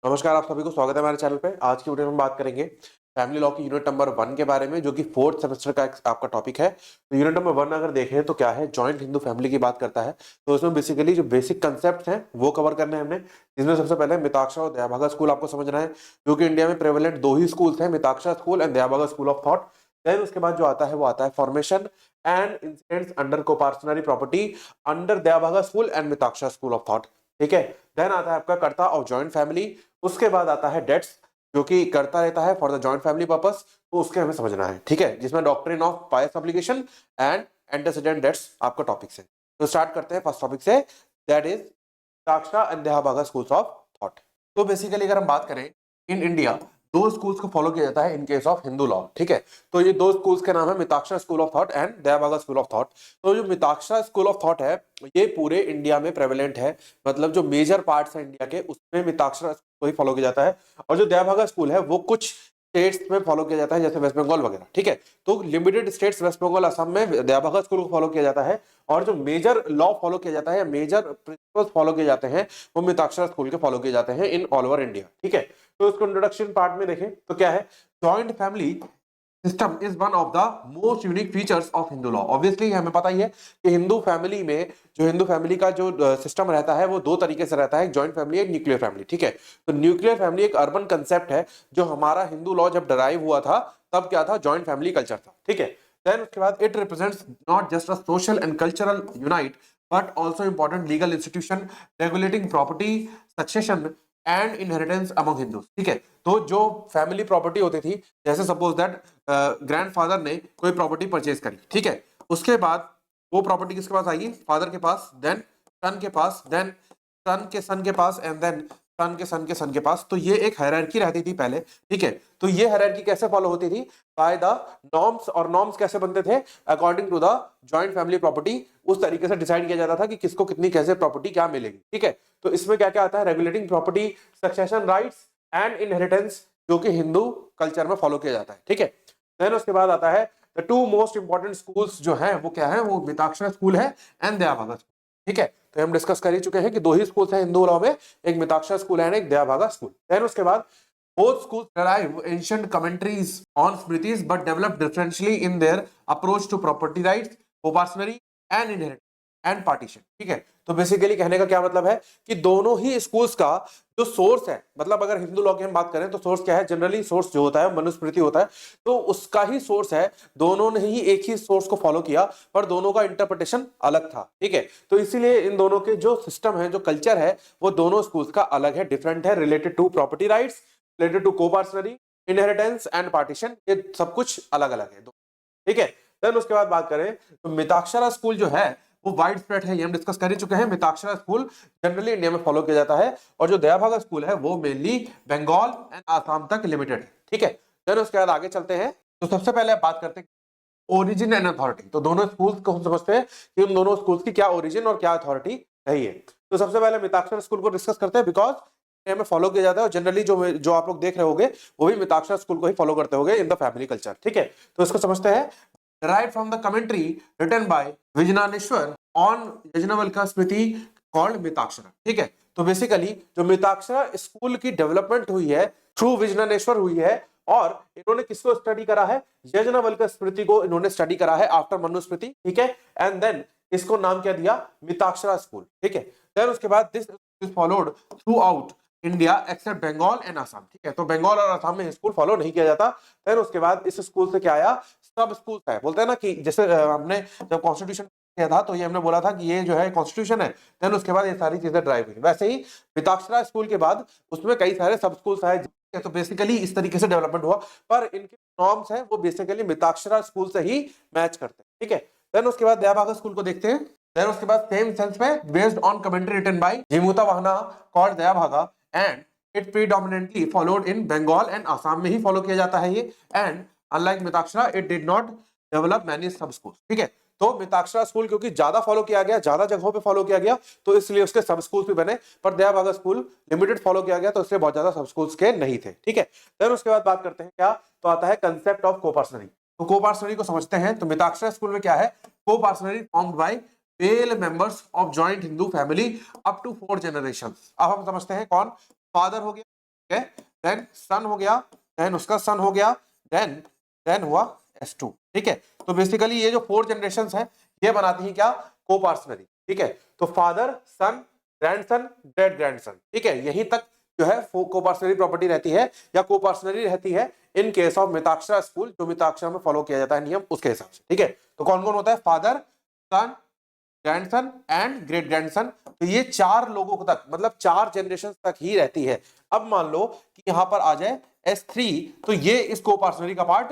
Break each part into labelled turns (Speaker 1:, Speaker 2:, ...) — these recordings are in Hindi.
Speaker 1: नमस्कार, आप सभी को स्वागत है हमारे चैनल पे। आज की वीडियो में हम बात करेंगे फैमिली लॉ की यूनिट नंबर 1 के बारे में, जो कि 4th सेमेस्टर का एक आपका टॉपिक है। तो यूनिट नंबर 1 अगर देखें तो क्या है, जॉइंट हिंदू फैमिली की बात करता है। तो उसमें बेसिकली जो बेसिक कांसेप्ट्स हैं वो कवर करने हैं हमने। जिसमें सबसे पहले मिताक्षरा और दयाभागा स्कूल आपको समझना है, जो कि इंडिया में प्रेवलेंट 2 ही स्कूल्स हैं, Mitakshara school and Dayabhaga school of thought. Then उसके बाद जो आता है वो आता है formation and incidents under coparcenary property under Dayabhaga school and Mitakshara school of thought. ठीक है। देन आता है आपका कर्ता ऑफ जॉइंट फैमिली। उसके बाद आता है डेट्स, जो कि करता रहता है for the joint family purpose, तो उसके हमें समझना है। ठीक है, जिसमें doctrine of pious obligation and antecedent debts आपका टॉपिक है। तो स्टार्ट करते हैं फर्स्ट टॉपिक से, दैट इज साक्षरा and Dayabhaga schools of thought. तो बेसिकली अगर हम बात करें, इन इंडिया दो स्कूल्स को फॉलो किया जाता है in case of Hindu law. ठीक है, तो ये दो स्कूल्स के नाम है Mitakshara school of thought and Dayabhaga school of thought. तो जो मिताक्षरा स्कूल ऑफ थॉट है ये पूरे इंडिया में प्रेवलेंट है, मतलब जो मेजर पार्ट्स हैं इंडिया के उसमें मिताक्षरा को ही फॉलो किया जाता है। और जो दयाभागा स्कूल है वो कुछ स्टेट्स में फॉलो किया जाता है, जैसे वेस्ट बंगाल वगैरह। ठीक है, तो लिमिटेड स्टेट्स वेस्ट बंगाल असम में दयाभागा स्कूल को फॉलो किया जाता है, और जो मेजर लॉ फॉलो किया जाता है, मेजर प्रिंसिपल्स फॉलो किए जाते हैं, वो मिताक्षरा स्कूल के फॉलो किए जाते हैं इन ऑल ओवर इंडिया। ठीक है, तो इसको इंट्रोडक्शन पार्ट में देखें तो क्या है, joint family system is one of the most unique features of Hindu law. Obviously हमें पता ही है कि हिंदू फैमिली में जो हिंदू फैमिली का जो सिस्टम रहता है वो दो तरीके से रहता है, एक जॉइंट फैमिली, एक न्यूक्लियर फैमिली। ठीक है, तो न्यूक्लियर फैमिली एक अर्बन कंसेप्ट है, जो हमारा हिंदू लॉ जब डराइव हुआ था तब क्या था, जॉइंट फैमिली कल्चर था। ठीक है, देन उसके बाद it represents not just a social and cultural unite but also important legal institution regulating property, succession and inheritance among Hindus. ठीक है, तो जो फैमिली प्रॉपर्टी होती थी, जैसे सपोज दैट ग्रैंडफादर ने कोई प्रॉपर्टी परचेज करी, ठीक है, उसके बाद वो प्रॉपर्टी किसके पास आएगी, फादर के पास, देन सन के पास, देन सन के पास, एंड देन सन के सन के सन के पास। तो ये एक हायरार्की रहती थी पहले। ठीक है, तो ये हायरार्की कैसे फॉलो होती थी, बाय द नॉर्म्स। और नॉर्म्स कैसे बनते थे, according to the joint family property. उस तरीके से डिसाइड किया जाता था कि किसको कितनी कैसे प्रॉपर्टी क्या मिलेगी। ठीक है, तो इसमें क्या क्या आता है, regulating property, succession rights and inheritance, जो कि हिंदू कल्चर में फॉलो किया जाता है। ठीक है, देन उसके बाद आता है the two most important schools जो हैं वो क्या है, वो मिताक्षरा स्कूल है एंड दयाभागा स्कूल। ठीक है, तो हम डिस्कस कर ही चुके हैं कि दो ही स्कूल्स हैं हिंदू लॉ में, एक मिताक्षरा स्कूल है एक दयाभागा स्कूल। देन उसके बाद both schools derive ancient commentaries on Smritis but develop differentially in their approach to property rights, co-partnership and inheritance and partition। ठीक है, तो बेसिकली कहने का क्या मतलब है कि दोनों ही स्कूल्स का जो सोर्स है, मतलब अगर हिंदू लॉ की हम बात करें तो सोर्स क्या है, जनरली सोर्स जो होता है मनुस्मृति होता है, तो उसका ही सोर्स है। दोनों ने ही एक ही सोर्स को फॉलो किया, पर दोनों का इंटरप्रिटेशन अलग था। ठीक है, तो इसीलिए इन दोनों के जो सिस्टम है, जो कल्चर है, वो दोनों स्कूल्स का अलग है, डिफरेंट है, related to property rights, related to coparcenary, inheritance and partition, ये सब कुछ अलग अलग है। ठीक है, देन उसके बाद बात करें तो मिताक्षरा स्कूल जो है वो वाइड स्प्रेड है, ये हम डिस्कस कर ही चुके हैं। मिताक्षरा स्कूल जनरली इंडिया में फॉलो किया जाता है, और जो दयाभागा स्कूल है वो मेनली बंगाल एंड आसाम तक लिमिटेड है। ठीक है, देन उसके बाद आगे चलते हैं। तो सबसे पहले आप बात करते हैं ओरिजिन एंड अथॉरिटी। तो दोनों स्कूल्स को हम समझते हैं कि उन दोनों स्कूल्स की क्या ओरिजिन और क्या अथॉरिटी रही है। तो सबसे पहले मिताक्षरा स्कूल को डिस्कस करते हैं, बिकॉज में फॉलो किया जाता है, और जनरली जो जो आप लोग देख रहे होंगे वो भी मिताक्षरा स्कूल को ही फॉलो करते होंगे इन द फैमिली कल्चर। ठीक है, तो इसको समझते हैं। derived from the commentary written by विजनानेश्वर on Yajnavalkya Smriti called Mitakshara. ठीक है, तो बेसिकली जो मिताक्षरा स्कूल की डेवलपमेंट हुई है थ्रू विजनानेश्वर हुई है, और इन्होंने किसको स्टडी करा है, यज्ञवल्क्य स्मृति को इन्होंने स्टडी करा है आफ्टर मनुस्मृति। ठीक है, एंड देन इसको नाम क्या दिया, मिताक्षरा स्कूल। ठीक है, देन उसके बाद this is followed throughout India except Bengal and Assam. ठीक है, तो बंगाल और आसाम में स्कूल फॉलो नहीं किया जाता। फिर उसके बाद इस स्कूल से क्या आया, सब स्कूल है, बोलते हैं ना कि जैसे हमने जब कॉन्स्टिट्यूशन किया था तो ये हमने बोला था कि ये जो है कॉन्स्टिट्यूशन है, देन उसके बाद ये सारी चीजें ड्राइव हुई। वैसे ही मिताक्षरा स्कूल के बाद उसमें कई सारे सब स्कूल्स आए, तो बेसिकली इस तरीके से डेवलपमेंट हुआ, पर इनके नॉर्म्स हैं वो बेसिकली मिताक्षरा स्कूल से ही मैच करते हैं। ठीक है, देन उसके बाद दयाभागा स्कूल को देखते हैं। देन उसके बाद सेम सेंस में based on commentary written by Jimuta Vahana called Dayabhaga, and it predominantly followed in Bengal and Assam में ही फॉलो किया जाता है ये, and unlike Mitakshara it did not develop many sub school. ठीक है, तो मिताक्षरा स्कूल क्योंकि ज्यादा फॉलो किया गया, ज्यादा जगहों पे फॉलो किया गया, तो इसलिए उसके सब स्कूल्स भी बने, पर दयाभागा स्कूल लिमिटेड फॉलो किया गया, तो इसलिए बहुत ज्यादा सब स्कूल्स के नहीं थे। ठीक है, देन उसके बाद बात करते हैं क्या, तो आता है कंसेप्ट ऑफ कोपार्सनरी। तो कोपार्सनरी को समझते हैं। तो मिताक्षरा स्कूल में क्या है, coparcenary formed by male members of joint Hindu family up to 4 generation. अब हम समझते हैं कौन, फादर हो गया, ठीक है, देन सन हो गया, देन उसका सन हो गया, देन हुआ S2, ठीक है। तो बेसिकली ये जो 4 जनरेशन है ये बनाती है क्या, कोपार्सनरी, ठीक है। तो father son grandson great grandson, ठीक है, यहीं तक जो है कोपार्सनरी प्रॉपर्टी रहती है या कोपार्सनरी रहती है in case of Mitakshara school, जो मिताक्षरा में फॉलो किया जाता है नियम उसके हिसाब से, ठीक है। तो कौन कौन होता है, father son grandson and great grandson, तो ये 4 लोगों तक, मतलब 4 जनरेशन तक ही रहती है। अब मान लो कि यहां पर आ जाए S3, तो ये इस कोपार्सनरी का पार्ट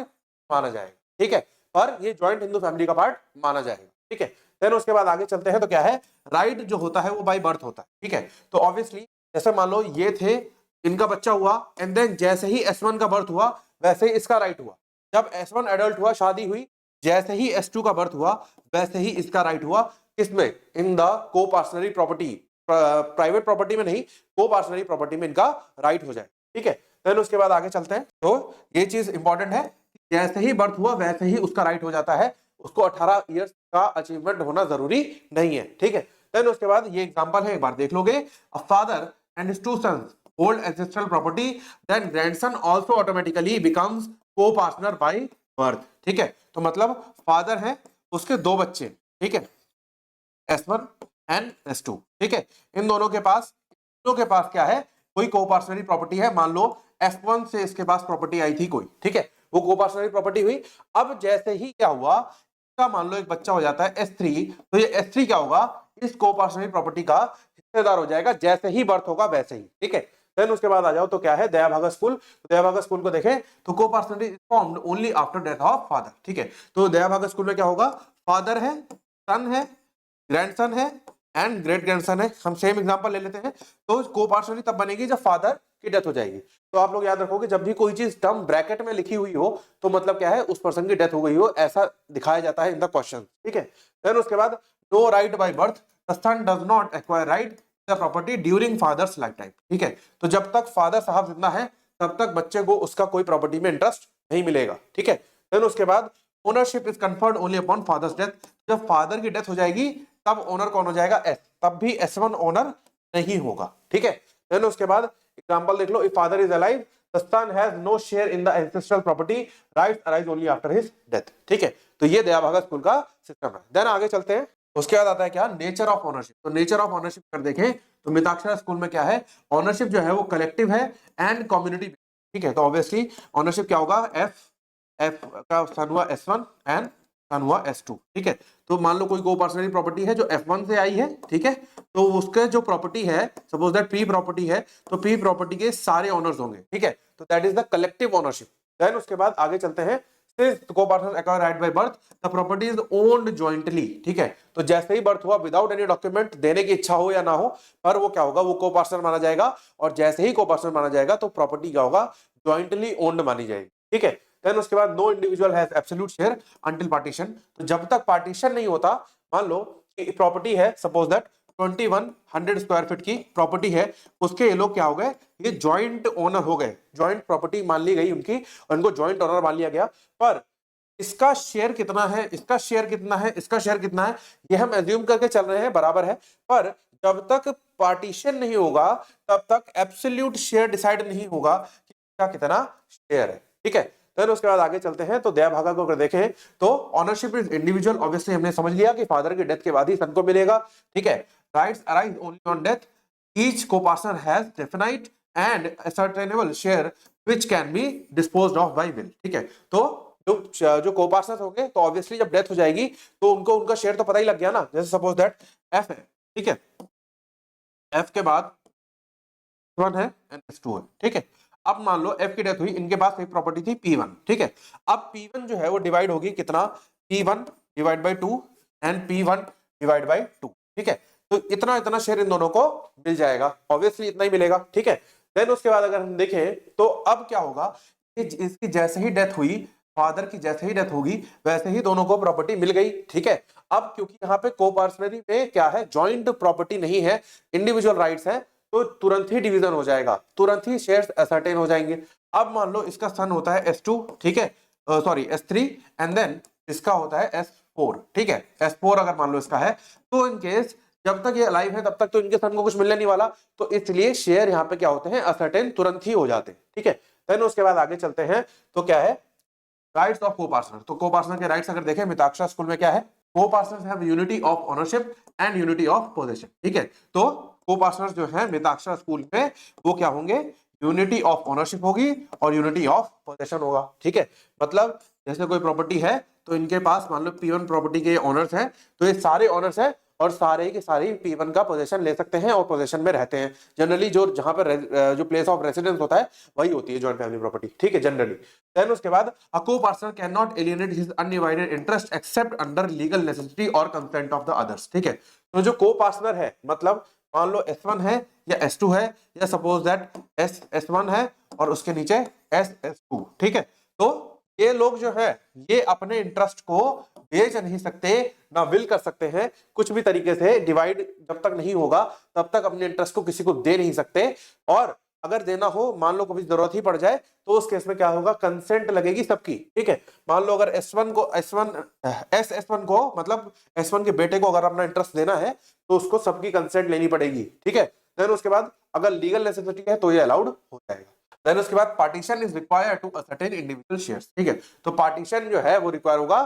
Speaker 1: माना जाएगा, ठीक है, पर ये जॉइंट हिंदू फैमिली का पार्ट माना जाएगा, ठीक है। देन उसके बाद आगे चलते हैं, तो क्या है, राइट जो होता है वो बाय बर्थ होता है, ठीक है। तो ऑब्वियसली जैसे मान लो ये थे, इनका बच्चा हुआ, एंड देन जैसे ही S1 का बर्थ हुआ वैसे ही इसका राइट हुआ, जब S1 एडल्ट हुआ, शादी हुई, जैसे ही S2 का बर्थ हुआ वैसे ही इसका राइट हुआ, किसमें, in the coparcenary property, private property में नहीं, कोपार्सनरी प्रॉपर्टी में इनका राइट हो जाए, ठीक है। देन उसके बाद आगे चलते हैं, तो ये चीज इंपॉर्टेंट है, जैसे ही बर्थ हुआ वैसे ही उसका राइट हो जाता है, उसको 18 इयर्स का अचीवमेंट होना जरूरी नहीं है, ठीक है। देन उसके बाद ये एग्जांपल है, एक बार देख लोगे, a father and his 2 sons hold ancestral property, then grandson also automatically becomes co-partner by birth, ठीक है। तो मतलब फादर है, उसके 2 बच्चे, ठीक है, S1 एंड S2, ठीक है, इन दोनों के पास क्या है, कोई कोपार्सनरी प्रॉपर्टी है, मान लो F1 से इसके पास प्रॉपर्टी आई थी कोई, ठीक है, वो कोपार्सनरी प्रॉपर्टी हुई। अब जैसे ही क्या हुआ, इसका मान लो एक बच्चा हो जाता है S3, तो ये S3 क्या होगा, इस कोपार्सनरी प्रॉपर्टी का हिस्सेदार हो जाएगा, जैसे ही बर्थ होगा वैसे ही, ठीक है। देन उसके बाद आ जाओ, तो क्या है, दयाभागा स्कूल, तो दयाभागा स्कूल को देखें तो coparcenary is formed only after death of father, ठीक है। तो दयाभागा स्कूल में क्या होगा, फादर है, सन है, ग्रैंडसन है एंड ग्रेट ग्रैंडसन है। हम सेम एग्जांपल ले लेते हैं, तो कोपार्सनरी तब बनेगी जब फादर की डेथ हो जाएगी। तो आप लोग याद रखोगे, जब भी कोई चीज टर्म ब्रैकेट में लिखी हुई हो तो मतलब क्या है, उस पर्सन की डेथ हो गई हो, ऐसा दिखाया जाता है इन द क्वेश्चन, ठीक है। देन उसके बाद, no right by birth, the son does not acquire right the property during father's lifetime, ठीक है। तो जब तक फादर साहब जिंदा है तब तक बच्चे को उसका कोई प्रॉपर्टी में इंटरेस्ट नहीं मिलेगा, ठीक है। देन उसके बाद, ownership is conferred only upon father's death, जब फादर की डेथ हो जाएगी तब ओनर कौन हो जाएगा, S, तब भी S1 ओनर नहीं होगा, ठीक है। देन उसके बाद एग्जांपल देख लो, if father is alive the son has no share in the ancestral property, rights arise only after his death, ठीक है। तो ये दयाभागा स्कूल का सिस्टम है। देन आगे चलते हैं, उसके बाद आता है क्या, नेचर ऑफ ओनरशिप। तो नेचर ऑफ ओनरशिप अगर देखें तो मिताक्षरा स्कूल में क्या है, ओनरशिप जो है वो कलेक्टिव है एंड कम्युनिटी, ठीक है। तो ऑब्वियसली ओनरशिप क्या होगा, एफ का सन हुआ S1 एंड सन हुआ S2, ठीक है। तो मान लो कोई कोपार्सनरी प्रॉपर्टी है जो F1 से आई है, ठीक है, तो उसके जो प्रॉपर्टी है, सपोज दैट P प्रॉपर्टी है, तो P प्रॉपर्टी के सारे ओनर्स होंगे, ठीक है। तो that is the collective ownership. Then उसके बाद आगे चलते हैं, copartner acquire right by birth, the property is owned jointly, ठीक है। तो जैसे ही बर्थ हुआ, विदाउट एनी डॉक्यूमेंट देने की इच्छा हो या ना हो, पर वो क्या होगा, वो कोपार्टनर माना जाएगा, और जैसे ही कोपार्टनर माना जाएगा तो प्रॉपर्टी क्या होगा, जॉइंटली ओन्ड मानी जाएगी, ठीक है। देन उसके बाद, no individual has absolute share until partition, तो जब तक पार्टीशन नहीं होता, मान लो कि प्रॉपर्टी है, सपोज दैट 2100 स्क्वायर फीट की प्रॉपर्टी है, उसके ये लोग क्या हो गए, ये जॉइंट ओनर हो गए, जॉइंट प्रॉपर्टी मान ली गई उनकी, और उनको जॉइंट ओनर मान लिया गया, पर इसका शेयर कितना है, इसका शेयर कितना है, इसका शेयर कितना है, ये हम एज्यूम करके चल रहे हैं बराबर है, पर जब तक पार्टीशन नहीं होगा तब तक एब्सोल्यूट शेयर डिसाइड नहीं होगा कि इसका कितना शेयर है, ठीक है। फिर उसके बाद आगे चलते हैं, तो दयाभागा को अगर देखें तो ऑनरशिप इज इंडिविजुअल, ऑब्वियसली हमने समझ लिया कि फादर की डेथ के बाद ही सन को मिलेगा, ठीक है। Rights arise only on death, each copartner has definite and ascertainable share which can be disposed of by will, ठीक है। तो जो कोपार्टनर होंगे, तो ऑब्वियसली जब डेथ हो जाएगी तो उनको उनका शेयर तो पता ही लग गया ना, जैसे सपोज दैट F है, ठीक है, F के बाद 1 है एंड S2 है, ठीक है। अब मान लो F की डेथ हुई, इनके पास एक प्रॉपर्टी थी P1, ठीक है। अब P1 जो है वो डिवाइड होगी कितना, P1 divide by 2 and P1 divide by 2, ठीक है। तो इतना इतना शेयर इन दोनों को मिल जाएगा, ऑब्वियसली इतना ही मिलेगा, ठीक है। देन उसके बाद अगर हम देखें तो अब क्या होगा कि इसकी जैसे ही डेथ हुई, फादर की जैसे ही डेथ होगी वैसे ही दोनों को प्रॉपर्टी मिल गई, ठीक है। अब क्योंकि यहाँ पे कोपार्टनरी में क्या है, जॉइंट प्रॉपर्टी नहीं है, इंडिविजुअल राइट्स है, तो तुरंत ही डिवीजन हो जाएगा, तुरंत ही शेयर्स असर्टेन हो जाएंगे। अब मान लो इसका सन होता है S2, ठीक है, सॉरी S3, एंड देन इसका होता है S4, ठीक है। S4 अगर मान लो इसका है, तो इन केस जब तक ये अलाइव है तब तक तो इनके सन को कुछ मिलने नहीं वाला, तो इसलिए शेयर यहाँ पे क्या होते हैं, असर्टेन, तुरंत ही हो जाते हैं। ठीक है, देन उसके बाद आगे चलते हैं तो क्या है, राइट्स ऑफ को पार्टनर। तो को पार्टनर के राइट्स अगर देखें मिताक्षरा स्कूल में क्या है, को partners have unity of ownership and unity of possession. ठीक है, तो को पार्टनर्स जो है मिताक्षरा स्कूल में वो क्या होंगे, यूनिटी ऑफ ओनरशिप होगी और यूनिटी ऑफ पोजेशन होगा। ठीक है, मतलब जैसे कोई प्रॉपर्टी है तो इनके पास मान लो P1 प्रॉपर्टी के ऑनर्स हैं, तो ये सारे ऑनर्स हैं और सारे के सारे P1 का पोजेशन ले सकते हैं और पोजेशन में रहते हैं। जनरली जो जहां पर जो प्लेस ऑफ रेसिडेंस होता है वही होती है जॉइंट फैमिली प्रॉपर्टी। ठीक है, जनरली। देन उसके बाद a co-partner can not alienate his undivided interest except under legal necessity और कंसेंट ऑफ द अदर्स। ठीक है, तो जो को-पार्टनर है मतलब मान लो S1 है या S2 है या सपोज दैट S1 है और उसके नीचे S2। ठीक है, तो ये लोग जो है ये अपने इंटरेस्ट को बेच नहीं सकते, ना विल कर सकते हैं, कुछ भी तरीके से डिवाइड जब तक नहीं होगा तब तक अपने इंटरेस्ट को किसी को दे नहीं सकते। और अगर देना हो, मान लो कभी जरूरत ही पड़ जाए, तो उस केस में क्या होगा, कंसेंट लगेगी सबकी। ठीक है, मान लो अगर S1 को मतलब S1 के बेटे को अगर अपना इंटरेस्ट देना है तो उसको सबकी कंसेंट लेनी पड़ेगी। ठीक है, देन उसके बाद अगर लीगल नेसेसिटी है तो ये अलाउड हो जाएगा। देन उसके बाद partition is required to ascertain individual shares. ठीक है, तो पार्टीशन जो है वो रिक्वायर होगा,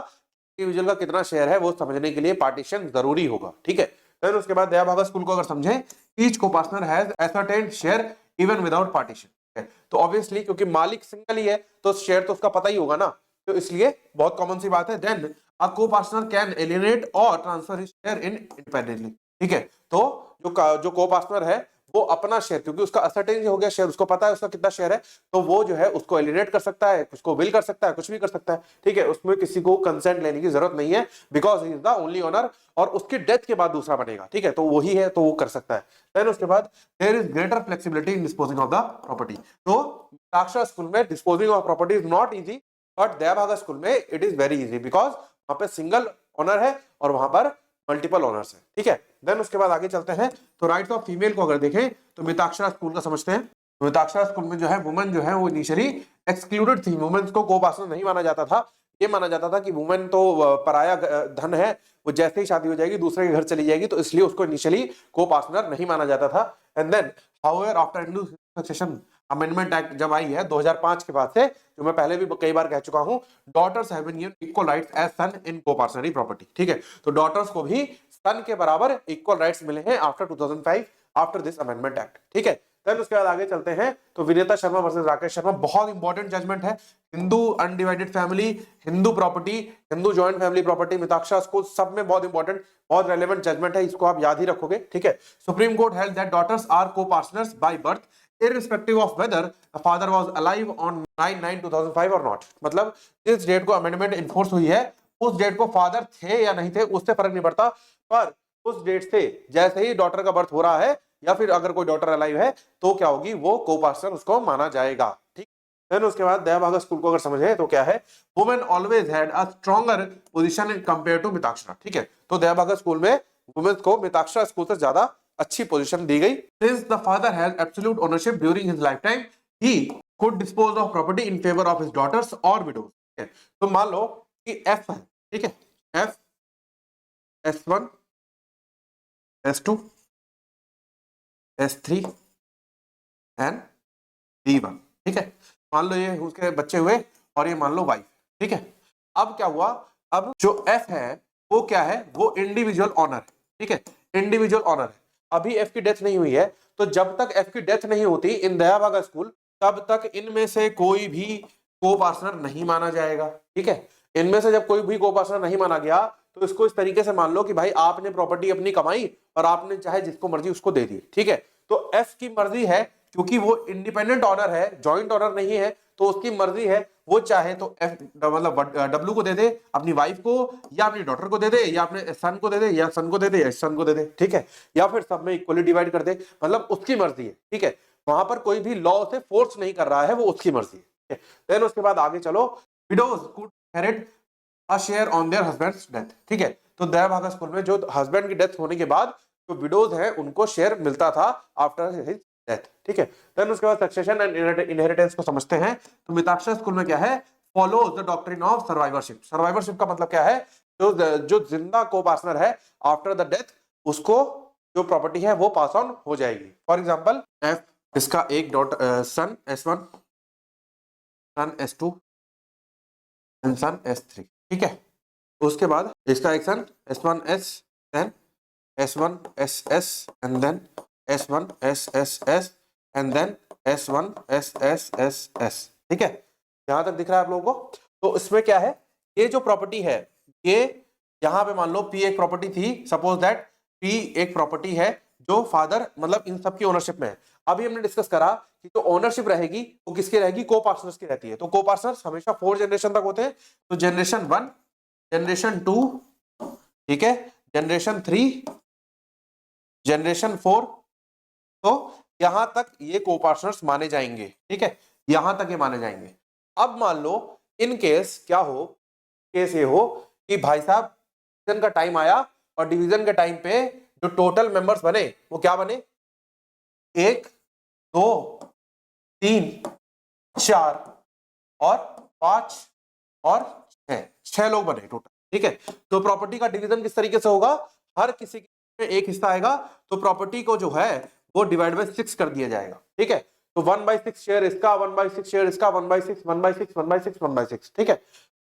Speaker 1: इंडिविजुअल का कितना शेयर है वो समझने के लिए पार्टीशन जरूरी होगा। ठीक है, देन उसके बाद दया भागा स्कूल को अगर समझें, each co partner has ascertain share even without partition. तो ऑब्वियसली क्योंकि मालिक सिंगल ही है तो शेयर तो उसका पता ही होगा ना, तो इसलिए बहुत कॉमन सी बात है। देन अ को पार्टनर कैन एलियनेट और transfer his share in independently. ठीक है, तो जो को पार्टनर है वो अपना शेयर, क्योंकि उसका असर्टेन हो गया शेयर, उसको पता है उसका कितना शेयर है, तो वो जो है उसको एलिनेट कर सकता है, उसको विल कर सकता है, कुछ भी कर सकता है। ठीक है, उसमें किसी को कंसेंट लेने की जरूरत नहीं है, because he is the only owner, और उसकी डेथ के बाद दूसरा बनेगा। ठीक है, तो वही है तो वो कर सकता है। देन उसके बाद there is greater flexibility in disposing of the property. तो साक्षर स्कूल में disposing of property is not easy, but Dayabhaga school में it is very easy, because वहां पे सिंगल ओनर है और वहां पर मल्टीपल ओनर्स है। ठीक है, देन उसके बाद आगे चलते हैं तो राइट्स ऑफ फीमेल को अगर देखें तो मिताक्षरा स्कूल का समझते हैं। मिताक्षरा स्कूल में जो है वुमेन जो है वो इनिशियली एक्सक्लूडेड थी, वुमेन को को-पार्टनर नहीं माना जाता था। ये माना जाता था कि वुमेन तो पराया धन है, वो जैसे ही शादी हो जाएगी दूसरे के घर चली जाएगी, तो इसलिए उसको इनिशियली को-पार्टनर नहीं माना जाता था। And then however after Hindu succession amendment act जब आई है 2005 के बाद से, जो मैं पहले भी कई बार कह चुका हूं, daughters have been given equal rights as son in co-partnery property. ठीक है, तो डॉटर्स को भी सन के बराबर इक्वल राइट्स मिले हैं after 2005, after this amendment act. ठीक है, देन उसके बाद आगे चलते हैं तो विनेता शर्मा वर्सेस राकेश शर्मा, बहुत इंपॉर्टेंट जजमेंट है। Hindu undivided family, Hindu property, Hindu joint family property, Mitakshara school, सब में बहुत इंपॉर्टेंट, बहुत रेलेवेंट जजमेंट है, इसको आप याद ही रखोगे। ठीक है, Supreme Court held that daughters are co-partners by birth irrespective of whether the father was alive on 9/9/2005 or not। मतलब जिस डेट को अमेंडमेंट इन्फोर्स हुई है उस डेट को फादर थे या नहीं थे उससे फर्क नहीं पड़ता, पर उस डेट से जैसे ही डॉटर का बर्थ हो रहा है या फिर अगर कोई डॉटर अलाइव है तो क्या होगी, वो को-पार्टनर उसको माना जाएगा। ठीक, देन उसके बाद दयाभागा स्कूल को अगर समझे तो क्या है, women always had a stronger position in compare to Mitakshara. ठीक है, तो दयाभागा स्कूल में वुमेन को मिताक्षरा स्कूल से ज्यादा अच्छी पोजीशन दी गई। Since the father has absolute ownership during his lifetime, he could dispose of property in favor of his daughters or widows। ठीक है, तो मान लो कि F है, ठीक है, F, S1, S2, S3 and D1। ठीक है, मान लो ये उसके बच्चे हुए और ये मान लो वाइफ। ठीक है, अब क्या हुआ, अब जो F है वो क्या है, वो इंडिविजुअल ऑनर है। ठीक है, इंडिविजुअल ऑनर है, अभी F की डेथ नहीं हुई है, तो जब तक F की डेथ नहीं होती इन दयाभागा स्कूल तब तक इनमें से कोई भी को-पार्टनर नहीं माना जाएगा। ठीक है, इनमें से जब कोई भी को-पार्टनर नहीं माना गया तो इसको इस तरीके से मान लो कि भाई आपने प्रॉपर्टी अपनी कमाई और आपने चाहे जिसको मर्जी उसको दे दी। ठीक है, तो F की मर्जी है, क्योंकि वो इंडिपेंडेंट ऑनर है, जॉइंट ऑनर नहीं है, तो उसकी मर्जी है, वो चाहे तो F मतलब W को दे दे अपनी वाइफ को, या अपनी डॉटर को दे दे, या अपने सन को दे दे, या सन को दे दे, या सन को दे दे। ठीक है, या फिर सब में इक्वली डिवाइड कर दे, मतलब उसकी मर्जी है। ठीक है, वहां पर कोई भी लॉ से फोर्स नहीं कर रहा है, वो उसकी मर्जी है। देन उसके बाद आगे चलो, widows could inherit a share on their husband's death. ठीक है, तो दयाभागा स्कूल में जो हस्बैंड की डेथ होने के बाद जो विडोज हैं उनको शेयर मिलता था आफ्टर हिज डेथ। ठीक है, देन उसके बाद सक्सेशन एंड इनहेरिटेंस को समझते हैं तो मिताक्षरा स्कूल में क्या है, follows the doctrine of survivorship. Survivorship का मतलब क्या है, जो जिंदा को-पार्टनर है आफ्टर द डेथ उसको जो प्रॉपर्टी है वो पास ऑन हो जाएगी। फॉर एग्जांपल एफ इसका एक dot sun S1, sun S2 and sun S3, ठीक है। उसके बाद इसका एक son S1S, then S1SS and then S1SSS and then S1SSSS, ठीक है। यहां तक दिख रहा है आप लोगों को। तो इसमें क्या है, ये जो प्रॉपर्टी है ये यहां पे मान लो P एक प्रॉपर्टी थी, सपोज दैट P एक प्रॉपर्टी है जो फादर मतलब इन सब की ओनरशिप में है। अभी हमने डिस्कस करा कि जो ओनरशिप रहेगी वो किसकी रहेगी, को पार्टनर्स की रहती है। तो को पार्टनर्स हमेशा 4 जनरेशन तक होते हैं। तो जनरेशन 1, जनरेशन 2, ठीक है, जनरेशन 3, जनरेशन 4, तो यहां तक ये को पार्टनर्स माने जाएंगे, ठीक है, यहां तक ये माने जाएंगे। अब मान लो इन केस क्या हो, केस ये हो कि भाई साहब डिवीजन का टाइम आया और डिवीजन के टाइम पे जो टोटल मेंबर्स बने वो क्या बने, 1 2 3 4 और 5 और 6 लोग बने टोटल, ठीक है। तो प्रॉपर्टी का डिवीजन किस तरीके से होगा, हर किसी में एक हिस्सा आएगा तो प्रॉपर्टी को जो है वो डिवाइड बाय 6 कर दिया जाएगा, ठीक है। तो 1/6 शेयर इसका, 1/6 शेयर इसका, 1/6 1/6 1/6 1/6, ठीक है।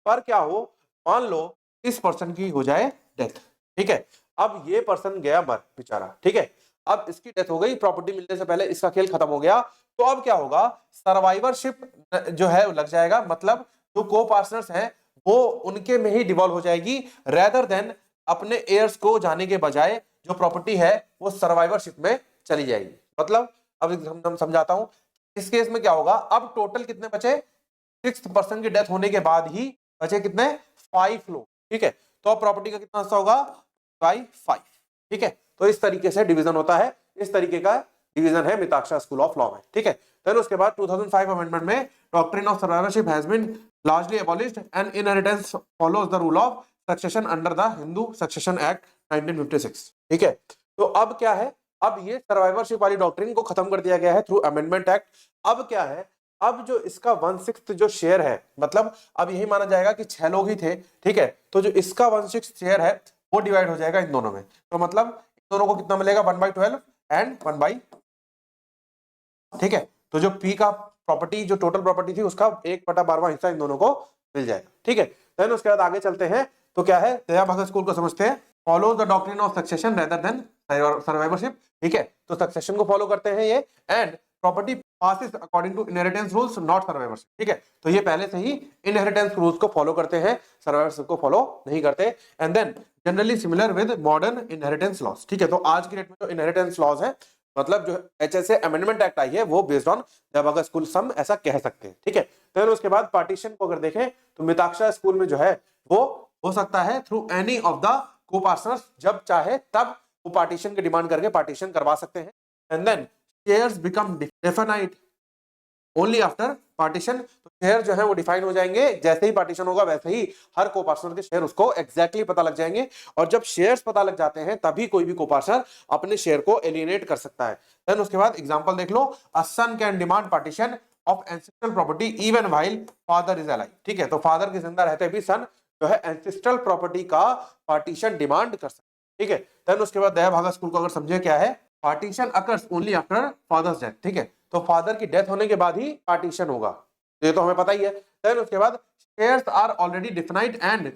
Speaker 1: पर क्या हो, मान लो इस पर्सन की हो जाए डेथ, ठीक है। अब ये पर्सन गया मर बेचारा, ठीक है। अब इसकी डेथ हो गई, प्रॉपर्टी मिलने से पहले इसका खेल खत्म हो गया। तो अब क्या होगा, सर्वाइवरशिप जो है लग जाएगा, मतलब जो को पार्टनर्स हैं वो उनके में ही डिवॉल्व हो जाएगी, रेदर देन अपने एयर्स को जाने के बजाय जो प्रॉपर्टी है वो सर्वाइवरशिप में चली जाएगी। मतलब अब हम समझाता हूं, इस केस में क्या होगा, अब टोटल कितने बचे, 6 पर्सन की डेथ होने के बाद ही बचे कितने, 5 लोग, ठीक है। तो अब प्रॉपर्टी का कितना हिस्सा होगा, 5, ठीक है। तो इस तरीके से डिवीजन होता है, इस तरीके का डिवीजन है मिताक्षरा स्कूल ऑफ लॉ में, ठीक है। फिर उसके बाद 2005 अमेंडमेंट में doctrine of survivorship has been largely abolished and inheritance follows the rule of succession under the Hindu Succession Act 1956, ठीक है। तो अब क्या है, अब ये सर्वाइवरशिप वाली डॉक्ट्रिन को खत्म कर दिया गया है थ्रू अमेंडमेंट एक्ट। अब क्या है, अब जो इसका 1/6 जो शेयर है, मतलब अब यही माना जाएगा कि 6 लोग ही थे, ठीक है। तो जो इसका 1/6 शेयर है वो डिवाइड हो जाएगा इन दोनों में। तो मतलब इन दोनों को कितना मिलेगा, 1/12 एंड 1/, ठीक है। तो जो P का प्रॉपर्टी जो टोटल प्रॉपर्टी थी उसका 1/12वां हिस्सा इन दोनों को मिल जाएगा, ठीक है। देन उसके बाद आगे चलते हैं। तो क्या है, दया भगत स्कूल को समझते हैं, follow the doctrine of succession rather than survivorship, ठीक है। तो सक्सेशन को फॉलो करते हैं ये, and property passes according to inheritance rules not survivorship, ठीक है। तो ये पहले से ही इनहेरिटेंस रूल्स को फॉलो करते हैं, सर्वाइवरशिप को फॉलो नहीं करते। And then generally similar with modern inheritance laws, ठीक है। तो आज की डेट में जो इनहेरिटेंस लॉज है, मतलब जो HSA अमेंडमेंट एक्ट आई है वो बेस्ड ऑन दयाभगा स्कूल सम, ऐसा कह सकते हैं, ठीक है। तो उसके बाद पार्टीशन को अगर देखें तो मिताक्षरा स्कूल में जो है वो हो सकता है थ्रू एनी ऑफ द को पार्टनर्स, जब चाहे तब वो पार्टीशन की डिमांड करके पार्टीशन करवा सकते हैं। And then shares become definite only after partition. तो शेयर जो है वो डिफाइन हो जाएंगे, जैसे ही पार्टीशन होगा वैसे ही हर को पार्टनर के शेयर उसको एग्जैक्टली पता लग जाएंगे। और जब शेयर्स पता लग जाते हैं तभी कोई भी को पार्टनर अपने शेयर को एलिनेट कर सकता है। देन उसके बाद एग्जांपल देख लो, a son can demand partition of ancestral property even while father is alive, ठीक है। तो फादर के जिंदा रहते भी सन जो है एंसेस्ट्रल प्रॉपर्टी का पार्टीशन डिमांड कर सकता है, ठीक है। देन उसके बाद दया भागा स्कूल को अगर समझे क्या है, partition occurs only after father's death, ठीक है। तो फादर की डेथ होने के बाद ही पार्टीशन होगा, ये तो हमें पता ही है। देन उसके बाद shares are already defined and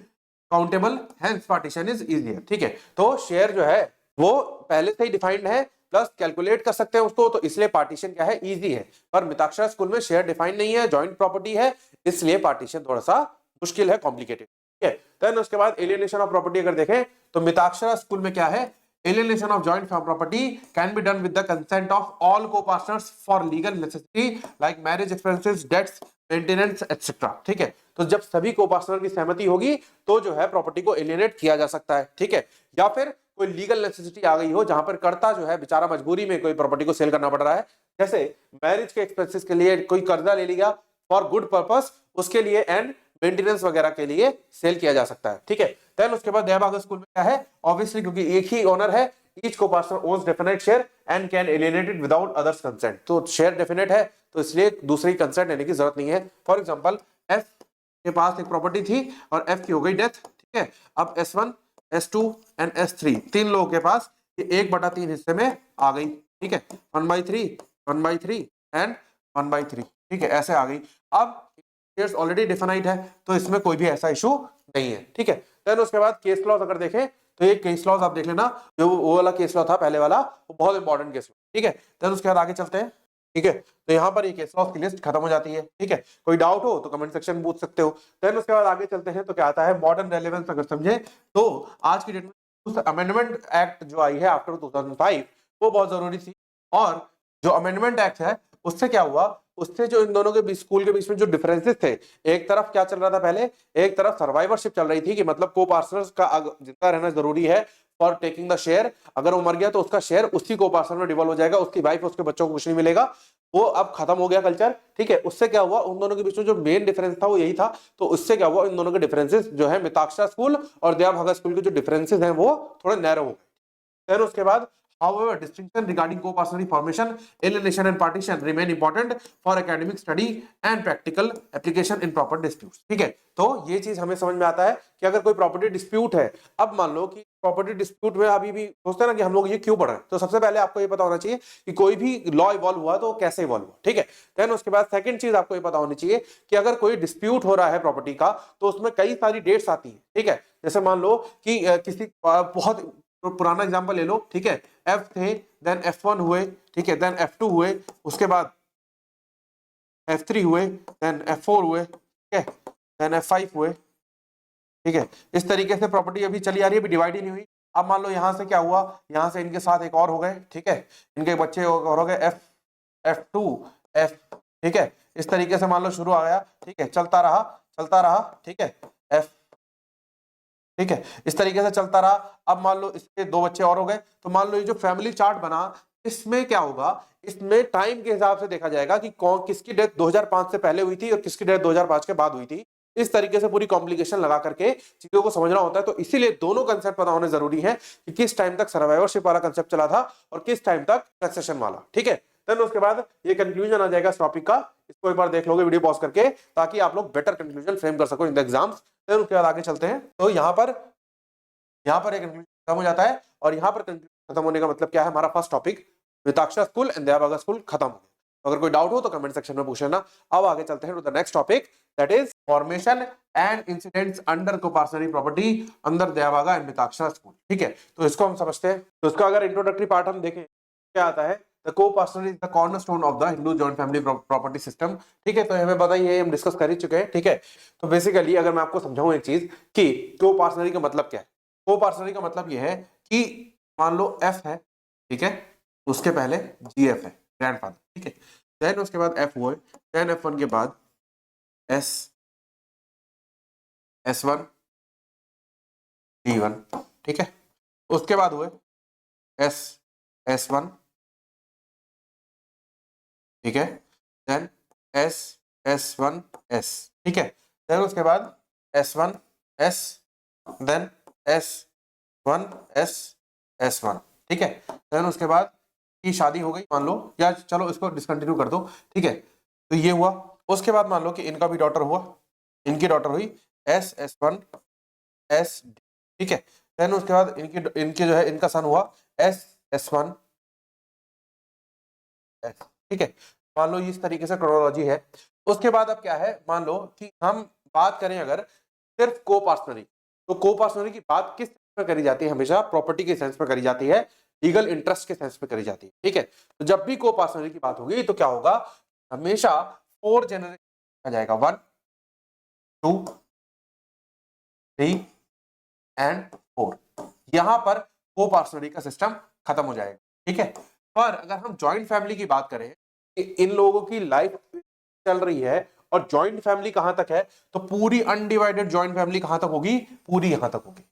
Speaker 1: countable, hence partition is easier, ठीक है। तो शेयर जो है वो पहले से ही डिफाइंड है, प्लस कैलकुलेट कर सकते हैं उसको, तो इसलिए पार्टीशन क्या है, इजी है। पर मिताक्षरा स्कूल में शेयर डिफाइंड नहीं है, जॉइंट प्रॉपर्टी है, इसलिए पार्टीशन थोड़ा सा मुश्किल है, कॉम्प्लिकेटेड, ठीक है। देन उसके बाद एलियनेशन ऑफ प्रॉपर्टी अगर देखें तो मिताक्षरा स्कूल में क्या है, alienation of joint property can be done with the consent of all co-partners for legal necessity like marriage expenses, debts, maintenance, etc, ठीक है। तो जब सभी को-पार्टनर की सहमति होगी तो जो है प्रॉपर्टी को एलियनेट किया जा सकता है, ठीक है। या फिर कोई लीगल नेसेसिटी आ गई हो जहां पर कर्ता जो है बेचारा मजबूरी में कोई प्रॉपर्टी को सेल करना पड़ रहा है, जैसे मैरिज के एक्सपेंसेस के लिए कोई कर्जा ले लिया फॉर गुड पर्पस, उसके लिए एंड मेंटेनेंस वगैरह के लिए सेल किया जा सकता है, ठीक है। देन उसके बाद दया भागा स्कूल में क्या है, ऑब्वियसली क्योंकि एक ही ओनर है, each co partner owns definite share and can alienate it without others consent. तो शेयर डेफिनेट है तो इसलिए दूसरी कंसेंट लेने की जरूरत नहीं है। फॉर एग्जांपल एफ के पास एक प्रॉपर्टी थी और एफ की हो गई डेथ, ठीक है। अब S1, S2 एंड S3 तीन लोगों के पास ये 1/3 हिस्से में आ गई, ठीक है, 1/3, 1/3 एंड 1/3, ठीक है, ऐसे आ गई। अब शेयर्स ऑलरेडी डिफाइंड है तो इसमें कोई भी ऐसा इशू नहीं है, ठीक है। देन उसके बाद केस लॉज अगर देखें तो ये केस लॉज आप देख लेना, जो वो वाला केस लॉ था पहले वाला, वो बहुत इंपॉर्टेंट केस लॉ, ठीक है। देन उसके बाद आगे चलते हैं, ठीक है। तो यहाँ पर ये केस लॉज की लिस्ट खत्म हो जाती है, ठीक है। कोई डाउट हो तो कमेंट सेक्शन में पूछ सकते हो। देन उसके बाद आगे चलते हैं तो क्या आता है मॉडर्न रेलेवेंस अगर समझे तो आज की डेट में अमेंडमेंट एक्ट जो आई है आफ्टर 2005 वो बहुत जरूरी थी। और जो अमेंडमेंट एक्ट है उससे क्या हुआ, उससे जो इन दोनों के बीच स्कूल के बीच में जो डिफरेंसेस थे, एक तरफ क्या चल रहा था पहले, एक तरफ सर्वाइवरशिप चल रही थी कि मतलब को पार्टनर्स का जिंदा रहना जरूरी है फॉर टेकिंग द शेयर, अगर वो मर गया तो उसका शेयर उसी को पार्टनर में डिवॉल्व हो जाएगा, उसकी वाइफ उसके बच्चों को कुछ नहीं मिलेगा। वो अब खत्म हो गया कल्चर, ठीक है। उससे क्या हुआ, उन दोनों के बीच में जो मेन डिफरेंस था वो यही था। तो उससे क्या हुआ, इन दोनों के डिफरेंसेस जो है मिताक्षरा स्कूल और दया भागा स्कूल के जो डिफरेंसेस हैं वो थोड़े नैरो हो गए। फिर उसके बाद however distinction regarding co-personality formation, alienation and partition remain important for academic study and practical application in proper disputes, ठीक है। तो ये चीज हमें समझ में आता है कि अगर कोई प्रॉपर्टी डिस्प्यूट है, अब मान लो कि प्रॉपर्टी डिस्प्यूट में अभी भी सोचते हैं ना कि हम लोग ये क्यों पढ़ रहे हैं, तो सबसे पहले आपको ये पता होना चाहिए कि कोई भी लॉ इवॉल्व हुआ तो कैसे इवॉल्व हुआ, ठीक है। देन उसके बाद सेकंड चीज आपको ये पता होनी चाहिए कि अगर कोई डिस्प्यूट हो रहा है प्रॉपर्टी का तो उसमें कई सारी डेट्स आती है, ठीक है। जैसे मान लो कि किसी बहुत तो पुराना एग्जांपल ले लो, ठीक है, F थे, देन F1 हुए, ठीक है, देन F2 हुए, उसके बाद F3 हुए, देन F4 हुए, ठीक है, देन F5 हुए, ठीक है। इस तरीके से प्रॉपर्टी अभी चली आ रही है, अभी डिवाइड ही नहीं हुई। अब मान लो यहां से क्या हुआ, यहां से इनके साथ एक और हो गए, ठीक है, इनके बच्चे और हो गए F2 F, ठीक है। इस तरीके से मान लो शुरू आ गया, ठीक है, चलता रहा, ठीक है, F, ठीक है, इस तरीके से चलता रहा। अब मान लो इसके 2 बच्चे और हो गए, तो मान लो ये जो फैमिली चार्ट बना, इसमें क्या होगा, इसमें टाइम के हिसाब से देखा जाएगा कि कौन किसकी डेथ 2005 से पहले हुई थी और किसकी डेथ 2005 के बाद हुई थी। इस तरीके से पूरी कॉम्प्लिकेशन लगा करके चीजों को समझना होता है। तो इसीलिए दोनों कंसेप्ट पता होने जरूरी है कि किस टाइम तक सर्वाइवरशिप वाला कंसेप्ट चला था और किस टाइम तक सक्सेशन वाला, ठीक है। देन उसके बाद ये कंक्लूजन आ जाएगा इस टॉपिक का, इसको एक बार देख लोगे वीडियो पॉज करके, ताकि आप लोग बेटर कंक्लूजन फ्रेम कर सको इन द एग्जाम्स। देन उसके बाद आगे चलते हैं, तो यहाँ पर एक कंक्लूजन खत्म हो जाता है। और यहाँ पर कंक्लूजन खत्म होने का मतलब क्या है, हमारा first topic Mitakshara school and Dayabhaga school खत्म हो गया। अगर कोई डाउट हो तो कमेंट सेक्शन में पूछ लेना। अब आगे चलते हैं to the next topic, that is formation and incidents under co-parcenary property under Dayabhaga and Mitakshara school, ठीक है। तो इसको हम समझते हैं। तो इसका अगर इंट्रोडक्टरी पार्ट हम देखें क्या आता है, the co-parcenary is the cornerstone of the Hindu joint family property system, ठीक है। तो हमें बताइए, हम डिस्कस कर ही चुके हैं, ठीक है। तो बेसिकली अगर मैं आपको समझाऊं एक चीज कि को-पार्सनरी का मतलब क्या है, को-पार्सनरी का मतलब यह है कि मान लो F है, ठीक है, उसके पहले GF है, ग्रैंडफादर, ठीक है। देन उसके बाद F हुए, देन F1 के बाद S1 D1, ठीक है। उसके बाद हुए S1, ठीक है, देन S1 S, ठीक है। देन उसके बाद S1 S, then S1 S S1, ठीक है। देन उसके बाद की शादी हो गई मान लो, या चलो इसको डिसकंटिन्यू कर दो, ठीक है। तो ये हुआ, उसके बाद मान लो कि इनका भी डॉटर हुआ, इनकी डॉटर हुई S1 S, ठीक है। देन उसके बाद इनके जो है इनका सन हुआ S1 S, ठीक है। मान लो इस तरीके से क्रोनोलॉजी है। उसके बाद अब क्या है, मान लो कि हम बात करें अगर सिर्फ को-पार्सनरी, तो को-पार्सनरी की बात किस सेंस में करी जाती है, हमेशा प्रॉपर्टी के सेंस में करी जाती है, लीगल इंटरेस्ट के सेंस में करी जाती है, ठीक है। तो जब भी को-पार्सनरी की बात होगी तो क्या होगा, हमेशा 4 जनरेशन आ जाएगा, 1 2 3 एंड 4। यहां पर को-पार्सनरी का सिस्टम खत्म हो जाएगा, ठीक है। पर अगर हम जॉइंट फैमिली की बात करें कि इन लोगों की लाइफ चल रही है और जॉइंट फैमिली कहां तक है, तो पूरी अनडिवाइडेड जॉइंट फैमिली कहां तक होगी, पूरी यहां तक होगी,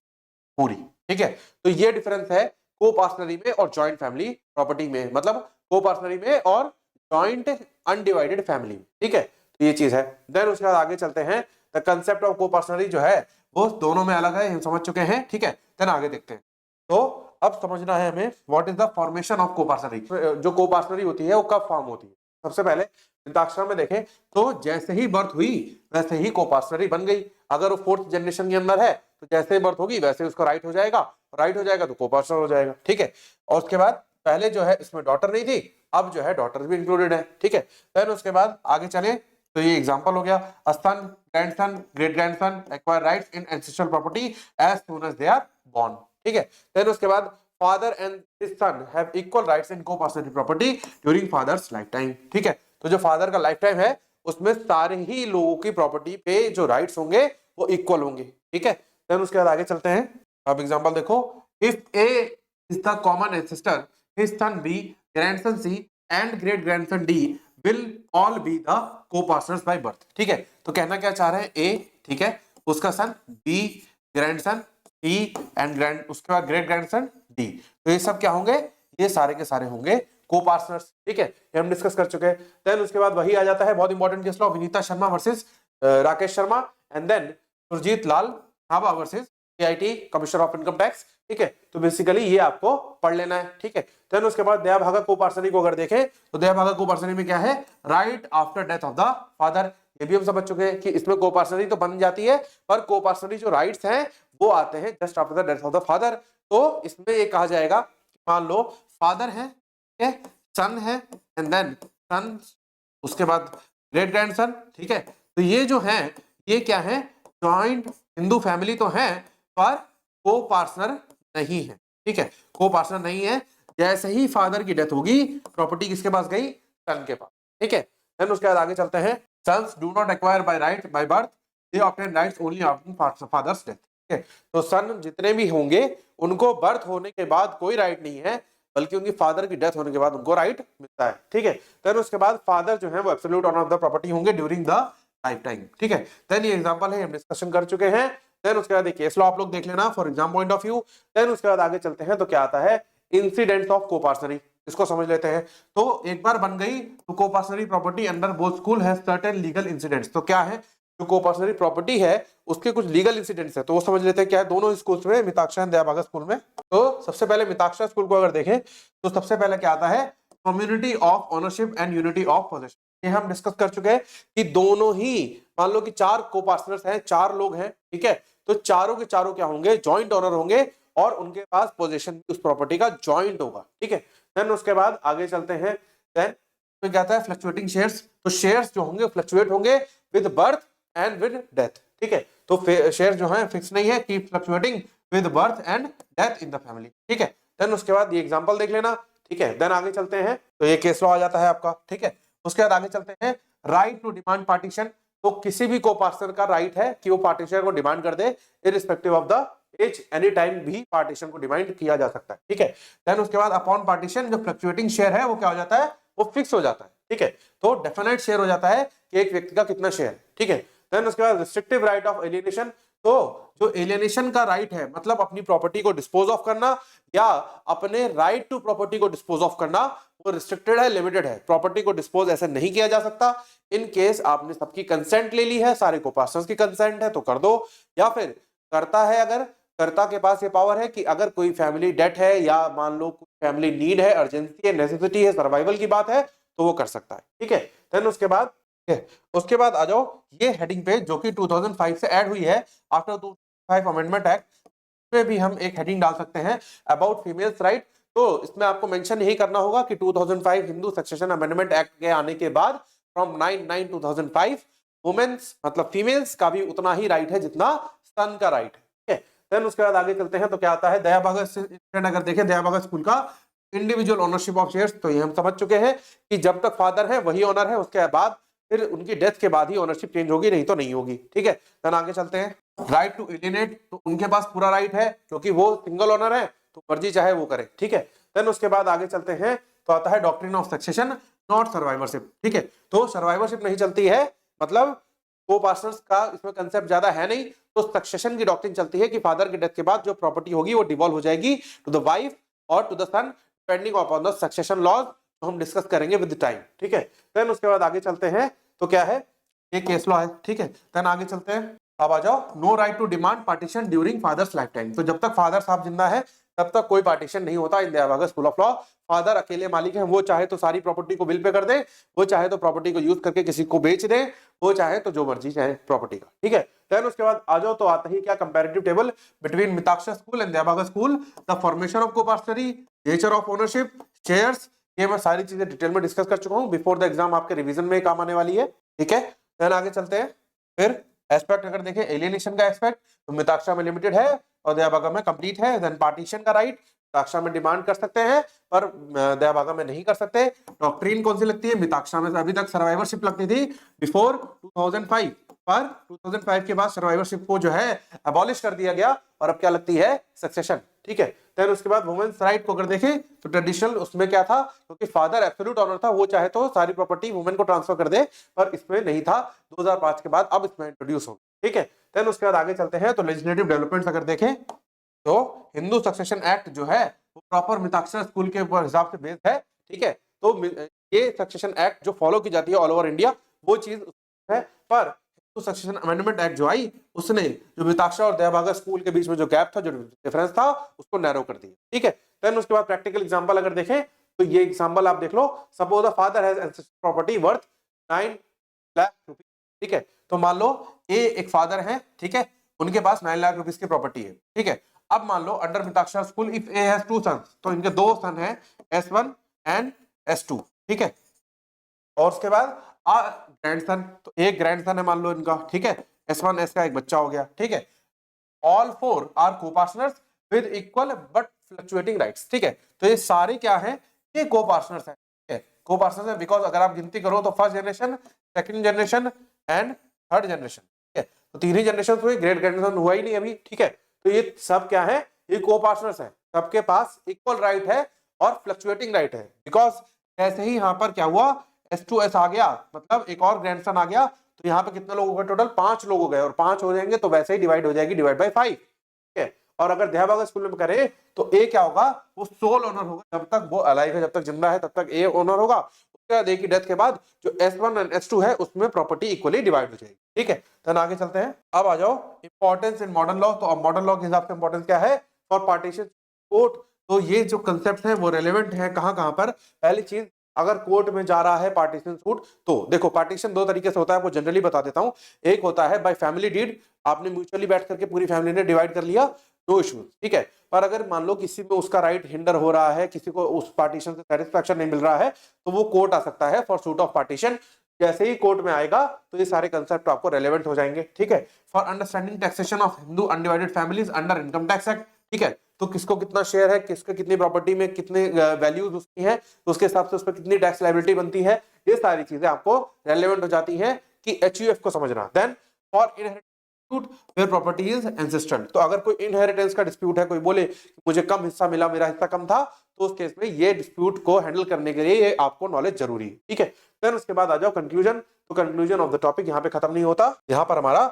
Speaker 1: पूरी, ठीक है। तो ये डिफरेंस है को-पार्सनरी में और जॉइंट फैमिली प्रॉपर्टी में, मतलब को-पार्सनरी में और जॉइंट अनडिवाइडेड फैमिली में, ठीक है। तो ये चीज है। देन उसके बाद आगे चलते हैं, द कंसेप्ट ऑफ को-पार्सनरी जो है वो दोनों में अलग है, हम समझ चुके हैं, ठीक है। देन आगे देखते हैं। तो अब समझना है हमें what is the formation of co-parcenary, जो को-पार्सनरी होती है वो कब फॉर्म होती है। सबसे पहले मिताक्षरा में देखें तो जैसे ही बर्थ हुई वैसे ही को-पार्सनरी बन गई। अगर वो 4th जनरेशन के अंदर है तो जैसे ही बर्थ होगी वैसे उसका राइट हो जाएगा राइट हो जाएगा तो को पार्टनर हो जाएगा, ठीक है। और उसके बाद पहले जो है इसमें डॉटर नहीं थी, अब जो है डॉटर भी इंक्लूडेड है, ठीक है। देन उसके बाद आगे चले तो ये एग्जांपल हो गया, son, grandson, great grandson acquire rights in ancestral property as soon as they are born, ठीक है। देन उसके बाद father and his son have equal rights in co-partnership property during father's lifetime, ठीक है। तो जो फादर का लाइफ टाइम है उसमें सारे ही लोगों की प्रॉपर्टी पे जो राइट्स होंगे वो इक्वल होंगे, ठीक है। देन उसके बाद आगे चलते हैं। अब एग्जांपल देखो, if A is the common ancestor, his son B, grandson C and great grandson D will all be the co-partners by birth, ठीक है। तो कहना क्या चाह रहे हैं, ए, ठीक है, उसका son B, grandson C and grand उसके बाद ग्रेट ग्रैंडसन डी, तो ये सब क्या होंगे, ये सारे के सारे होंगे को-पार्टनर्स, ठीक है। ये हम डिस्कस कर चुके हैं। देन उसके बाद वही आ जाता है बहुत important case law, Vineeta Sharma versus Rakesh Sharma and then Surjit Lal Hawa versus CIT commissioner of income tax, ठीक है। तो बेसिकली ये आपको पढ़ लेना है, ठीक है। देन उसके बाद दया भागा को-पार्टनरी को अगर देखें तो दया भागा को-पार्टनरी में क्या है, right after death of the father, ये भी हम समझ चुके हैं कि इसमें को-पार्टनरी तो बन जाती है पर को-पार्टनरी जो राइट्स हैं वो आते हैं just after the death of the father. तो इसमें ये कहा जाएगा कि मान लो फादर है, ठीक है, सन है एंड देन सन, उसके बाद ग्रेट ग्रैंडसन, ठीक है। तो ये जो है ये क्या है, जॉइंट हिंदू फैमिली तो है पर को-पार्टनर नहीं है, ठीक है, को-पार्टनर नहीं है। जैसे ही फादर की डेथ होगी प्रॉपर्टी किसके पास गई, सन के पास, ठीक है। देन उसके बाद आगे चलते हैं, sons do not acquire by right by birth, they obtain rights only after father's death, ठीक है। तो सन जितने भी होंगे उनको बर्थ होने के बाद कोई राइट नहीं है बल्कि उनकी फादर की डेथ होने के बाद उनको राइट मिलता है, ठीक है। देन उसके बाद फादर जो है वो absolute owner of the property होंगे ड्यूरिंग द लाइफ टाइम, ठीक है। देन ये एग्जांपल है, हम डिस्कशन कर चुके हैं। देन उसके बाद केस लॉ आप लोग देख लेना for exam point of view. Then उसके बाद आगे चलते हैं तो क्या आता है, इंसिडेंट्स ऑफ को-पार्टनरी, इसको समझ लेते हैं। तो एक बार बन गई तो co-partnery property under both school has certain legal incidents, तो क्या है, जो को-पार्टनरी प्रॉपर्टी है उसके कुछ लीगल इंसिडेंट्स है, तो वो समझ लेते हैं क्या है दोनों स्कूल्स में, मिताक्षरा एंड दयाभागा स्कूल में। तो सबसे पहले मिताक्षरा स्कूल को अगर देखें तो सबसे पहले क्या आता है, community of ownership and unity of possession, ये हम डिस्कस कर चुके हैं कि दोनों ही, मान लो कि 4 को-पार्टनर्स हैं, 4 लोग हैं, ठीक है। तो चारों के चारों क्या होंगे, जॉइंट ओनर होंगे और उनके पास पोजीशन उस प्रॉपर्टी का जॉइंट होगा, ठीक है। देन उसके बाद आगे चलते हैं, देन तो क्या आता है, फ्लक्चुएटिंग शेयर्स, तो शेयर्स जो होंगे फ्लक्चुएट होंगे with birth and with death, ठीक है। तो शेयर जो है फिक्स नहीं है, keep fluctuating with birth and death in the family, ठीक है। देन उसके बाद ये एग्जांपल देख लेना, ठीक है। देन आगे चलते हैं तो ये केस लॉ आ जाता है आपका, ठीक है। उसके बाद आगे चलते हैं, राइट टू डिमांड पार्टीशन, तो किसी भी को-पार्टनर का राइट है कि वो पार्टीशन को डिमांड कर दे irrespective of the age, any time भी पार्टीशन को डिमांड किया जा सकता है, ठीक है। देन उसके बाद अपॉन पार्टीशन जो फ्लक्चुएटिंग शेयर है वो क्या हो जाता है, वो फिक्स हो जाता है, ठीक है। तो डेफिनेट शेयर हो जाता है कि एक व्यक्ति का कितना शेयर, ठीक है। देन उसके बाद रिस्ट्रिक्टिव राइट ऑफ एलियनेशन, तो जो एलियनेशन का राइट है मतलब अपनी प्रॉपर्टी को डिस्पोज ऑफ करना या अपने राइट टू प्रॉपर्टी को डिस्पोज ऑफ करना, वो रिस्ट्रिक्टेड है, लिमिटेड है। प्रॉपर्टी को डिस्पोज ऐसे नहीं किया जा सकता। इन केस आपने सबकी कंसेंट ले ली है, सारे को-पार्टनर्स की कंसेंट है तो कर दो, या फिर करता है, अगर कर्ता के पास ये पावर है कि अगर कोई फैमिली डेट है या मान लो फैमिली नीड है, अर्जेंसी है, नेसेसिटी है, सर्वाइवल की बात है तो वो कर सकता है, ठीक है। देन उसके बाद आ जाओ ये हेडिंग पे जो कि 2005 से ऐड हुई है आफ्टर 2005 अमेंडमेंट एक्ट, में भी हम एक हेडिंग डाल सकते हैं अबाउट फीमेल्स राइट। तो इसमें आपको मेंशन यही करना होगा कि 2005 हिंदू सक्सेशन अमेंडमेंट एक्ट के आने के बाद फ्रॉम 9/9/2005 वुमेन्स मतलब फीमेल्स का भी उतना ही राइट है जितना सन का राइट है, ठीक है। देन उसके बाद आगे चलते हैं तो क्या आता है, दयाभागा अगर देखें दयाभागा स्कूल का इंडिविजुअल ओनरशिप ऑफ शेयर्स, तो ये हम समझ चुके हैं कि जब तक फादर है वही ओनर है, उसके बाद फिर उनकी डेथ के बाद ही ओनरशिप चेंज होगी, नहीं तो नहीं होगी, ठीक है। देन आगे चलते हैं, राइट टू एलिनेट, तो उनके पास पूरा राइट है क्योंकि वो सिंगल ओनर है तो मर्जी चाहे वो करे, ठीक है। देन उसके बाद आगे चलते हैं तो आता है doctrine of succession not survivorship, ठीक है। तो सर्वाइवरशिप नहीं चलती है, मतलब को-पार्टनर्स का इसमें कंसेप्ट ज्यादा है नहीं, तो सक्सेशन की डॉक्ट्रिन चलती है कि फादर की डेथ के बाद जो प्रॉपर्टी होगी वो डिवॉल्व हो जाएगी टू द वाइफ और to the son depending upon the succession laws, तो हम डिस्कस करेंगे विद टाइम, ठीक है। देन उसके बाद आगे चलते हैं तो क्या है, ये केस लॉ है, ठीक है। देन आगे चलते हैं, अब आ जाओ, no right to demand partition during father's lifetime, तो जब तक फादर साहब जिंदा है तब तक कोई पार्टीशन नहीं होता in Dayabhaga school of law. Father अकेले मालिक हैं, वो चाहे तो सारी प्रॉपर्टी को बिल पे कर दे, वो चाहे तो प्रॉपर्टी को यूज करके किसी को बेच दे, वो चाहे तो जो मर्जी चाहे प्रॉपर्टी का, ठीक है। देन उसके बाद आ जाओ तो आता ही क्या comparative table between Mitakshara school and Dayabhaga school, the formation of coparcenary, nature of ownership, shares, ये मैं सारी चीजें डिटेल में डिस्कस कर चुका हूं, बिफोर द एग्जाम आपके रिवीजन में काम आने वाली है, ठीक है। देन आगे चलते हैं। फिर एस्पेक्ट अगर देखें एलियनेशन का एस्पेक्ट, तो मिताक्षरा में लिमिटेड है और दयाभागा में कंप्लीट है। देन पार्टीशन का राइट, मिताक्षरा में डिमांड कर सकते हैं पर दयाभागा में नहीं कर सकते। डॉक्ट्रिन कौन सी लगती है, मिताक्षरा में अभी तक सर्वाइवरशिप लगती थी बिफोर 2005, पर 2005 के बाद सर्वाइवरशिप को जो है अबॉलिश कर दिया गया और अब क्या लगती है, सक्सेशन, ठीक है। देन उसके बाद वुमेन्स राइट को अगर देखें तो ट्रेडिशनल उसमें क्या था, क्योंकि फादर एब्सोल्यूट ऑनर था, वो चाहे तो सारी प्रॉपर्टी वुमेन को ट्रांसफर कर दे, पर इसमें नहीं था। 2005 के बाद अब इसमें इंट्रोड्यूस हो, ठीक है। देन उसके बाद आगे चलते हैं तो लेजिस्लेटिव डेवलपमेंट्स अगर देखें तो हिंदू सक्सेशन एक्ट जो है वो प्रॉपर मिताक्षरा स्कूल के ऊपर हिसाब से बेस्ड है, ठीक है। तो ये सक्सेशन एक्ट जो फॉलो की जाती है ऑल ओवर इंडिया वो चीज है, पर हिंदू सक्सेशन अमेंडमेंट एक्ट जो आई उसने जो मिताक्षरा और दयाभागा स्कूल के बीच में जो गैप था, जो डिफरेंस था, उसको नैरो कर दिया, ठीक है। देन उसके बाद प्रैक्टिकल एग्जांपल अगर देखें तो ये एग्जांपल आप देख लो, suppose the father has ancestral property worth 9 lakh rupees, ठीक है। तो मान लो ए एक फादर है, ठीक है, उनके पास 9 लाख रुपीस की प्रॉपर्टी है, ठीक है। अब मान लो under Mitakshara school if A has 2 sons, तो इनके 2 सन हैं S1 एंड S2, ठीक है। और उसके बाद ग्रैंडसन, तो एक ग्रैंडसन है मान लो इनका, ठीक है, S1 S का एक बच्चा हो गया, ठीक है। All 4 are co-partners with equal but fluctuating rights, ठीक है। तो ये सारे क्या है, ये को-पार्टनर्स हैं, ठीक है, को-पार्टनर्स हैं बिकॉज अगर आप गिनती करो तो first generation, second generation and third generation, ठीक है। तो 3 ही जनरेशन हुए, ग्रेट ग्रैंडसन हुआ ही नहीं अभी, ठीक है। तो ये सब क्या है, ये को-पार्टनर्स हैं, सबके पास इक्वल राइट है और फ्लक्चुएटिंग राइट है, बिकॉज ऐसे ही यहाँ पर क्या हुआ, S2S आ गया, मतलब एक और ग्रैंडसन आ गया, तो यहाँ पे कितने लोग हो गए, टोटल 5 लोग हो गए, और 5 हो जाएंगे तो वैसे ही डिवाइड हो जाएगी, डिवाइड बाय 5, ठीक है। और अगर दयाभागा स्कूल में करें तो ए क्या होगा, वो सोल ओनर होगा, जब तक वो अलाइव है, जब तक जिंदा है तब तक ए ओनर होगा। उसके बाद ए की डेथ के बाद जो S1 एंड S2 है उसमें प्रॉपर्टी इक्वली डिवाइड हो जाएगी, ठीक है। तो आगे चलते हैं, अब आ जाओ इंपॉर्टेंस इन मॉडर्न लॉ। तो अब मॉडर्न लॉ के हिसाब से इंपॉर्टेंस क्या है फॉर पार्टीशन कोर्ट, तो ये जो कंसेप्ट है वो रेलेवेंट है कहां पर। पहली चीज, अगर कोर्ट में जा रहा है पार्टीशन सूट, तो देखो पार्टीशन 2 तरीके से होता है, आपको जनरली बता देता हूं। एक होता है बाय फैमिली डीड, आपने म्यूचुअली बैठ करके पूरी फैमिली ने डिवाइड कर लिया, नो इश्यूज, ठीक है। पर अगर मान लो किसी में उसका राइट हिंडर हो रहा है, किसी को उस पार्टीशन से सेटिस्फैक्शन नहीं मिल रहा है, तो वो कोर्ट आ सकता है फॉर सूट ऑफ पार्टीशन। जैसे ही कोर्ट में आएगा तो ये सारे कंसेप्ट आपको रेलेवेंट हो जाएंगे, ठीक है। For understanding taxation of Hindu undivided families under income tax act, ठीक है। तो किसको कितना शेयर है, किसके कितनी प्रॉपर्टी में कितने वैल्यूज उसकी है, तो उसके हिसाब से उस पर कितनी टैक्स लायबिलिटी बनती है, ये सारी चीजें आपको रेलेवेंट हो जाती हैं कि HUF को समझना। Then for inheritance where property is ancestral, तो अगर कोई इनहेरिटेंस का डिस्प्यूट है, कोई बोले मुझे कम हिस्सा मिला, मेरा हिस्सा कम था, तो उस केस में ये डिस्प्यूट को हैंडल करने के लिए ये आपको नॉलेज जरूरी है, ठीक है। देन उसके बाद आ जाओ कंक्लूजन, तो कंक्लूजन ऑफ द टॉपिक यहाँ पे खत्म नहीं होता, यहाँ पर हमारा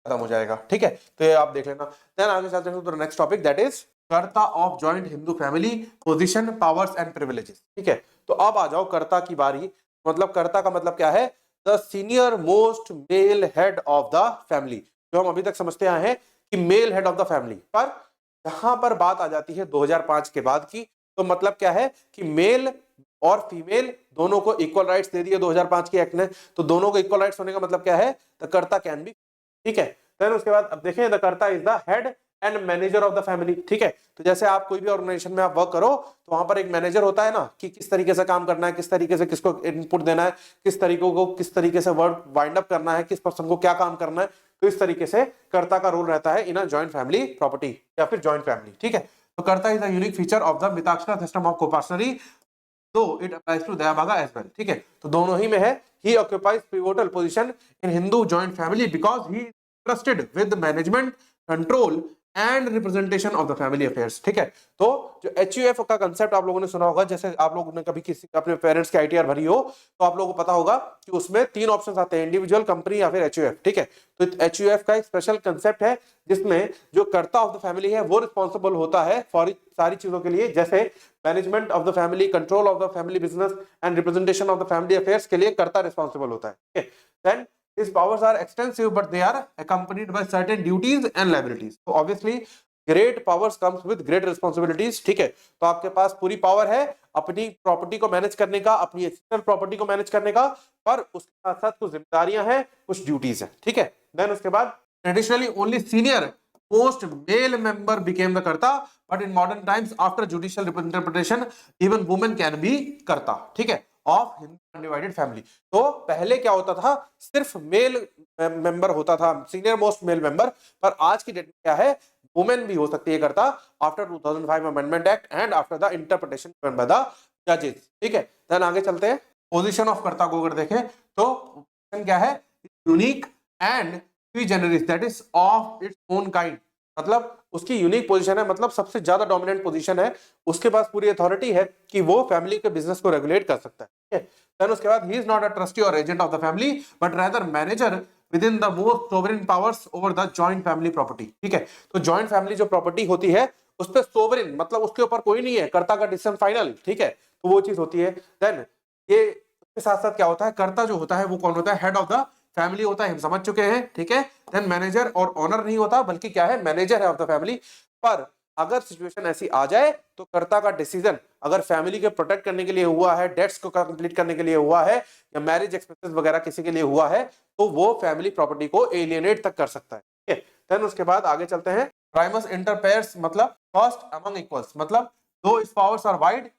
Speaker 1: खत्म हो जाएगा, ठीक है। तो ये आप देख लेना। देन आगे चलते हैं तो नेक्स्ट टॉपिक दैट इज कर्ता of joint Hindu family, position, powers and privileges, ठीक है। तो अब आ जाओ कर्ता की बारी, मतलब कर्ता का मतलब क्या है, the senior most male head of the family, जो हम अभी तक समझते आए हैं कि male head of the family, पर यहां पर बात आ जाती है 2005 के बाद की। तो मतलब क्या है कि मेल और फीमेल दोनों को इक्वल राइट्स दे दिए 2005 के एक्ट ने, तो दोनों को इक्वल राइट्स होने का मतलब क्या है, द कर्ता कैन बी, ठीक है। देन उसके बाद अब देखें, द कर्ता is the head and manager of the family, ठीक है। तो जैसे आप कोई भी ऑर्गेनाइजेशन में आप वर्क करो तो वहां पर एक मैनेजर होता है ना, कि किस तरीके से काम करना है, किस तरीके से किसको इनपुट देना है, किस तरीकों को किस तरीके से वर्क वाइंड अप करना है, किस पर्सन को क्या काम करना है। तो इस तरीके से कर्ता का रोल रहता है in a joint family property या फिर जॉइंट फैमिली, ठीक है। तो karta is a unique feature of the Mitakshara system of coparcenary, तो it applies to Dayabhaga as well, ठीक है। तो दोनों ही में है, he occupies pivotal position in Hindu joint family because he trusted with management, control and representation of the family affairs, ठीक है। तो जो HUF का कंसेप्ट आप लोगों ने सुना होगा, जैसे आप लोगों ने कभी किसी अपने पेरेंट्स की ITR भरी हो तो आप लोगों को पता होगा कि उसमें 3 ऑप्शंस आते हैं, इंडिविजुअल, कंपनी या फिर HUF, ठीक है। तो HUF का एक स्पेशल कंसेप्ट है जिसमें जो कर्ता ऑफ द फैमिली है वो रिस्पॉन्सिबल होता है फॉर सारी चीजों के लिए, जैसे management of the family, control of the family business and representation of the family affairs के लिए कर्ता रिस्पॉन्सिबल होता है, ठीक है। Then his powers are extensive but they are accompanied by certain duties and liabilities, तो obviously great powers comes with great responsibilities, ठीक है। तो आपके पास पूरी पावर है अपनी प्रॉपर्टी को मैनेज करने का, अपनी एक्सटर्नल प्रॉपर्टी को मैनेज करने का, पर उसके साथ साथ कुछ जिम्मेदारियां हैं, कुछ ड्यूटीज है, ठीक है। देन उसके बाद traditionally only senior most male member became the karta, but in modern times after judicial interpretation even women can be karta, ठीक है, ऑफ हिंदू अनडिवाइडेड फैमिली। तो पहले क्या होता था, सिर्फ मेल मेंबर होता था, सीनियर मोस्ट मेल मेंबर, पर आज की डेट में क्या है, वुमेन भी हो सकती है कर्ता after 2005 amendment act and after the interpretation given by the जजेस, ठीक है। देन आगे चलते हैं, पोजीशन ऑफ कर्ता को अगर देखें तो पोजीशन क्या है, unique and sui generis, that is of its own kind, मतलब उसकी यूनिक पोजीशन है, मतलब सबसे ज्यादा डोमिनेंट पोजीशन है, उसके पास पूरी अथॉरिटी है कि वो फैमिली के बिजनेस को रेगुलेट कर सकता है, ठीक है। देन उसके बाद he is not a trustee और agent of the family but rather manager within the most sovereign powers over the joint family property, ठीक है। तो जॉइंट फैमिली जो प्रॉपर्टी होती है उस पर सोवरेन, मतलब उसके ऊपर कोई नहीं है, कर्ता का डिसीजन फाइनल, ठीक है, तो वो चीज होती है। देन ये उसके साथ साथ क्या होता है, कर्ता जो होता है वो कौन होता है, हेड ऑफ द फैमिली होता है, हम समझ चुके हैं, ठीक है। देन मैनेजर और ऑनर नहीं होता, बल्कि क्या है, मैनेजर है ऑफ द फैमिली। पर अगर सिचुएशन ऐसी आ जाए तो कर्ता का डिसीजन अगर फैमिली के प्रोटेक्ट करने के लिए हुआ है, डेट्स को कंप्लीट करने के लिए हुआ है, या मैरिज एक्सपेंसेस वगैरह किसी के लिए हुआ है, तो वो फैमिली प्रॉपर्टी को एलियनेट तक कर सकता है, ठीक है। देन उसके बाद आगे चलते हैं, प्राइमस इंटर पेयर्स मतलब फर्स्ट अमंग इक्वल्स, मतलब दो is powers are wide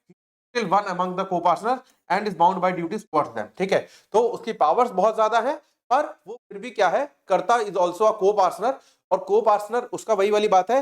Speaker 1: still one among the co-partner and is bound by duties towards them, ठीक है। तो उसकी पावर्स बहुत ज्यादा है, पर वो फिर भी क्या है, कर्ता इज ऑल्सो अ को पार्टनर, और को पार्टनर उसका वही वाली बात है,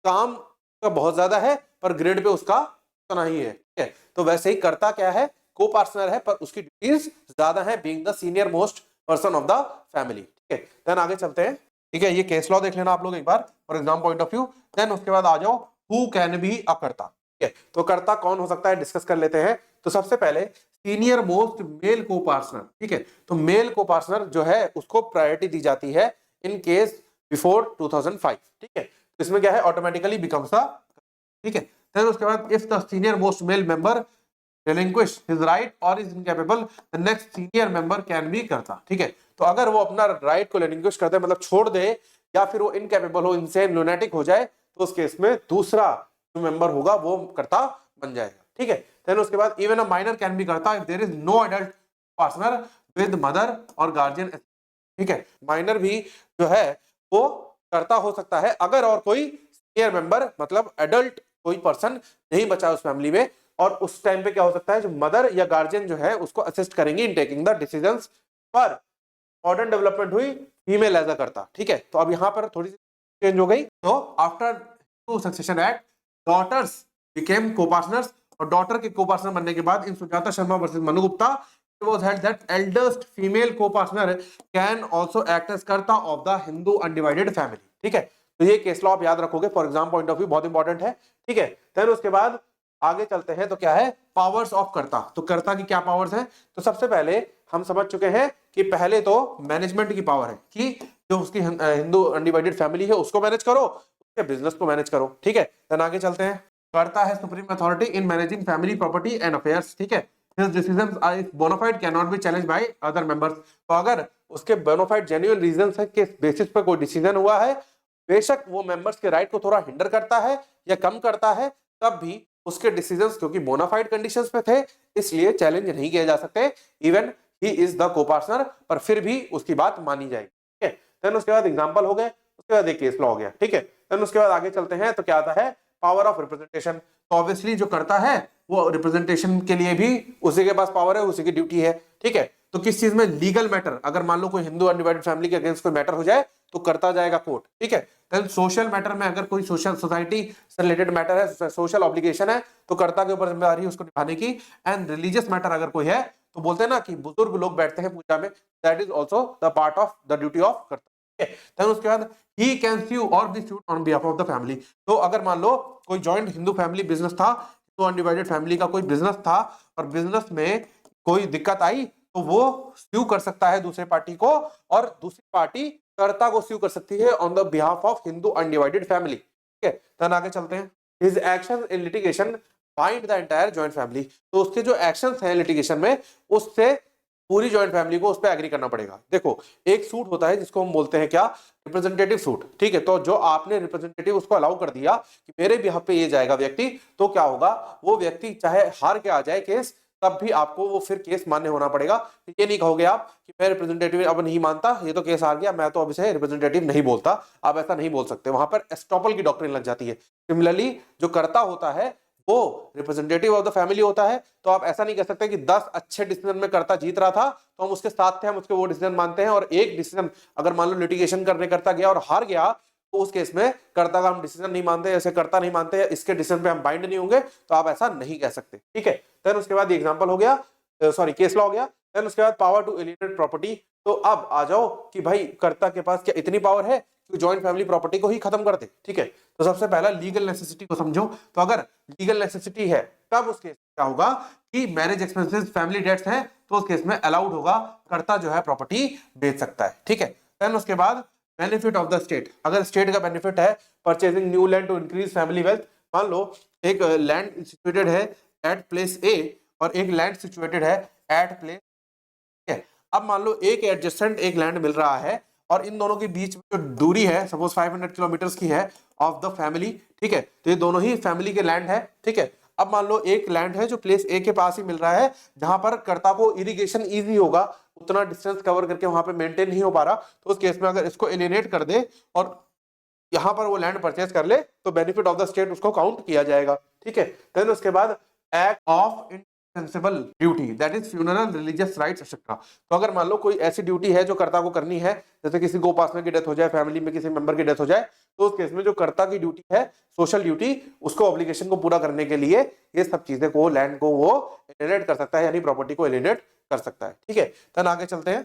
Speaker 1: काम का बहुत ज्यादा है पर ग्रेड पे उसका उतना ही है, ठीक है। तो वैसे ही कर्ता क्या है, को पार्टनर है, पर उसकी ड्यूटीज ज्यादा है, being the senior most person of the family, ठीक है। देन आगे चलते हैं, ठीक है, ये केस लॉ देख लेना आप लोग एक बार for exam point of view. Then उसके बाद आ जाओ, हु कैन बी अ कर्ता, ठीक है। तो कर्ता कौन हो सकता है डिस्कस कर लेते हैं। तो सबसे पहले सीनियर मोस्ट मेल को पार्टनर, ठीक है। तो मेल को पार्टनर जो है उसको प्रायोरिटी दी जाती है इन केस बिफोर 2005, ठीक है। तो इसमें क्या है, ऑटोमेटिकली बिकम्स अ, ठीक है। फिर उसके बाद if the senior most male member relinquish his right or is incapable the next senior member can be करता, ठीक है। तो अगर वो अपना राइट को relinquish करता है, मतलब छोड़ दे, या फिर वो इनकेपेबल हो, इनसेन, लुनेटिक हो जाए, तो उस केस में दूसरा जो मेंबर होगा वो कर्ता बन जाएगा, ठीक है। देन उसके बाद even a minor can be karta if there is no adult partner with mother और गार्जियन, ठीक है। माइनर भी जो है वो कर्ता हो सकता है अगर और कोई सीनियर मेंबर, मतलब एडल्ट कोई पर्सन नहीं बचा उस फैमिली में, और उस टाइम पे क्या हो सकता है, जो मदर या गार्जियन जो है उसको असिस्ट करेंगे इन टेकिंग द डिसीजंस। पर मॉडर्न डेवलपमेंट हुई, फीमेल एज अ करता, ठीक है। तो अब यहाँ पर थोड़ी सी चेंज हो गई। तो after succession act daughters became co-partners, और डॉटर के को-पार्टनर बनने के बाद in Sujata Sharma versus Manu Gupta it was held that eldest female co-partner can also act as कर्ता of the Hindu undivided family, ठीक है। तो ये केस लॉ आप याद रखोगे for exam point of view, बहुत इंपॉर्टेंट है, ठीक है। देन उसके बाद आगे चलते हैं, तो क्या है, पावर्स ऑफ कर्ता। तो कर्ता की क्या पावर्स हैं, तो सबसे पहले हम समझ चुके हैं कि पहले तो मैनेजमेंट की पावर है कि जो उसकी हिंदू अनडिवाइडेड फैमिली है उसको मैनेज करो, उसके बिजनेस को मैनेज करो, ठीक है। देन आगे चलते हैं, कर्ता है supreme authority in managing family property and affairs, ठीक है। His decisions are bona fide cannot be challenged by other members। तो अगर उसके bona fide genuine reasons है कि बेसिस पर कोई डिसीजन हुआ है, बेशक वो मेंबर्स के राइट को थोड़ा हिंडर करता है या कम करता है, तब भी उसके डिसीजंस क्योंकि बोनाफाइड कंडीशंस पे थे, इसलिए चैलेंज नहीं किए जा सकते, इवन ही इज द को-पार्टनर, पर फिर भी उसकी बात मानी जाएगी, ठीक है। देन उसके बाद एग्जांपल हो गए, उसके बाद एक केस लॉ हो गया, ठीक है। देन उसके बाद आगे चलते हैं, तो क्या आता है, पावर ऑफ रिप्रेजेंटेशन। तो ऑब्वियसली जो करता है वो रिप्रेजेंटेशन के लिए भी उसी के पास पावर है, उसी की ड्यूटी है, ठीक है। तो किस चीज में, लीगल मैटर, अगर मान लो कोई हिंदू अनडिवाइडेड फैमिली के अगेंस्ट कोई मैटर हो जाए तो करता जाएगा कोर्ट, ठीक है। देन सोशल मैटर में अगर कोई सोशल सोसाइटी से रिलेटेड मैटर है, सोशल ऑब्लिगेशन है, तो कर्ता के ऊपर जिम्मेदारी है उसको निभाने की। एंड रिलीजियस मैटर अगर कोई है, तो बोलते हैं ना कि बुजुर्ग लोग बैठते हैं पूजा में, that is also the part of the duty of कर्ता, ठीक है। देन उसके बाद ही can sue or be sued on behalf of the family. तो अगर मान लो कोई जॉइंट हिंदू फैमिली बिजनेस था, तो अनडिवाइडेड फैमिली का कोई बिजनेस था और बिजनेस में कोई दिक्कत आई, तो वो स्यू कर सकता है दूसरे पार्टी को, और दूसरी पार्टी कर्ता को स्यू कर सकती है on the behalf of Hindu undivided family, ठीक है। देन आगे चलते हैं, his actions in litigation bind the entire joint family. तो उसके जो एक्शंस हैं लिटिगेशन में, उससे पूरी जॉइंट फैमिली को उस पर एग्री करना पड़ेगा। देखो, एक सूट होता है जिसको हम बोलते हैं क्या, रिप्रेजेंटेटिव सूट, ठीक है। तो जो आपने रिप्रेजेंटेटिव उसको अलाउ कर दिया कि मेरे बिहाफ पे ये जाएगा व्यक्ति, तो क्या होगा, वो व्यक्ति चाहे हार के आ जाए केस, तब भी आपको वो फिर केस मान्य होना पड़ेगा। ये नहीं कहोगे आप कि मैं रिप्रेजेंटेटिव अब नहीं मानता, ये तो केस हार गया, मैं तो अब इसे रिप्रेजेंटेटिव नहीं बोलता। आप ऐसा नहीं बोल सकते, वहां पर एस्टॉपल की डॉक्ट्रिन लग जाती है। सिमिलरली जो कर्ता होता है वो रिप्रेजेंटेटिव ऑफ द फैमिली होता है, तो आप ऐसा नहीं कह सकते कि 10 अच्छे डिसीजन में कर्ता जीत रहा था तो हम उसके साथ थे, हम उसके वो डिसीजन मानते हैं, और एक डिसीजन अगर मान लो लिटिगेशन करने कर्ता गया और हार गया, तो उस केस में कर्ता का हम डिसीजन नहीं मानते, ऐसे कर्ता नहीं मानते, इसके डिसीजन पे हम बाइंड नहीं होंगे, तो आप ऐसा नहीं कह सकते, ठीक है। देन उसके बाद एग्जांपल हो गया, सॉरी केस लॉ हो गया। देन उसके बाद पावर टू एलिनेट प्रॉपर्टी। तो अब आ जाओ कि भाई कर्ता के पास क्या इतनी पावर है कि जॉइंट फैमिली प्रॉपर्टी को ही खत्म कर दे, ठीक है। तो सबसे पहला लीगल नेसेसिटी को समझो। तो अगर लीगल नेसेसिटी है तब उस केस क्या होगा कि मैरिज एक्सपेंसेस, फैमिली डेट्स हैं, तो उस केस में अलाउड होगा, कर्ता जो है प्रॉपर्टी बेच सकता है, ठीक है। देन उसके बाद बेनिफिट ऑफ द स्टेट। अगर स्टेट का बेनिफिट है purchasing new land to increase family wealth. मान लो एक लैंड सिचुएटेड है एट प्लेस ए और एक लैंड सिचुएटेड है एट प्लेस, ठीक है। अब मान लो एक एडजेसेंट एक लैंड मिल रहा है और इन दोनों के बीच में जो दूरी है सपोज 500 किलोमीटर की है ऑफ द फैमिली, ठीक है। तो ये दोनों ही फैमिली के लैंड है, ठीक है। अब मान लो एक लैंड है जो प्लेस ए के पास ही मिल रहा है, जहां पर कर्ता को इरिगेशन इजी होगा, उतना डिस्टेंस कवर करके वहां पे मेंटेन नहीं हो पा रहा, तो उस केस में अगर इसको एलिनेट कर दे और यहां पर वो लैंड परचेज कर ले, तो बेनिफिट ऑफ द स्टेट उसको काउंट किया जाएगा, ठीक है। देन उसके बाद act of indispensable duty, that is funeral, religious rights etcetera. तो अगर मान लो कोई ऐसी ड्यूटी है जो कर्ता को करनी है, जैसे किसी को उपासना की डेथ हो जाए, फैमिली में किसी मेंबर की डेथ हो जाए, तो उस केस में जो कर्ता की ड्यूटी है, सोशल ड्यूटी, उसको ऑब्लिगेशन को पूरा करने के लिए ये सब चीजें को, लैंड को वो एलिनेट कर सकता है, यानी प्रॉपर्टी को एलिनेट कर सकता है, ठीक है। देन आगे चलते हैं।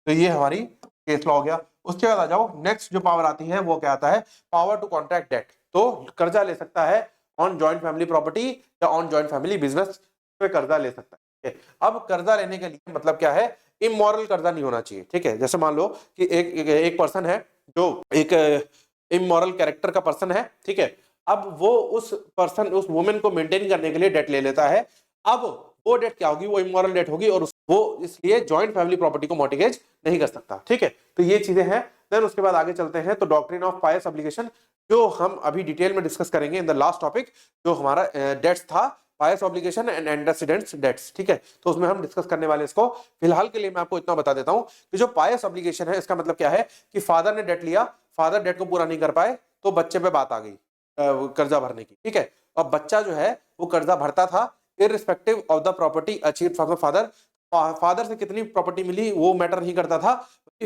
Speaker 1: तो ये हमारी केस लॉ हो गया। उसके बाद आ जाओ, नेक्स्ट जो पावर आती है वो क्या आता है, पावर टू कॉन्ट्रैक्ट डेट। तो कर्जा ले सकता है ऑन जॉइंट फैमिली प्रॉपर्टी या ऑन जॉइंट फैमिली बिजनेस पे कर्जा ले सकता है। अब कर्जा लेने के लिए मतलब क्या है, इमोरल कर्जा नहीं होना चाहिए, ठीक है। जैसे मान लो कि एक पर्सन है जो एक इमोरल कैरेक्टर का पर्सन है, ठीक है। अब वो उस पर्सन, उस वुमेन को मेंटेन करने के लिए डेट ले लेता है। अब वो डेट क्या होगी, वो इमोरल डेट होगी और वो इसलिए जॉइंट फैमिली प्रॉपर्टी को मॉर्टिगेज नहीं कर सकता, ठीक है। तो ये चीजें हैं। देन उसके बाद आगे चलते हैं, तो डॉक्ट्रिन ऑफ पायस ऑब्लिगेशन, जो हम अभी डिटेल में डिस्कस करेंगे इन द लास्ट टॉपिक, जो हमारा डेट्स था, पायस ऑब्लिगेशन एंड एंटेसिडेंट्स डेट्स, ठीक है। तो उसमें हम डिस्कस करने वाले इसको। फिलहाल के लिए मैं आपको इतना बता देता हूं कि जो पायस ऑब्लिगेशन है, इसका मतलब क्या है कि फादर ने डेट लिया, फादर डेट को पूरा नहीं कर पाए, तो बच्चे पे बात आ गई कर्जा भरने की, ठीक है। अब बच्चा जो है वो कर्जा भरता था irrespective of the property achieved from the father. Father से कितनी प्रॉपर्टी मिली वो मैटर नहीं करता था,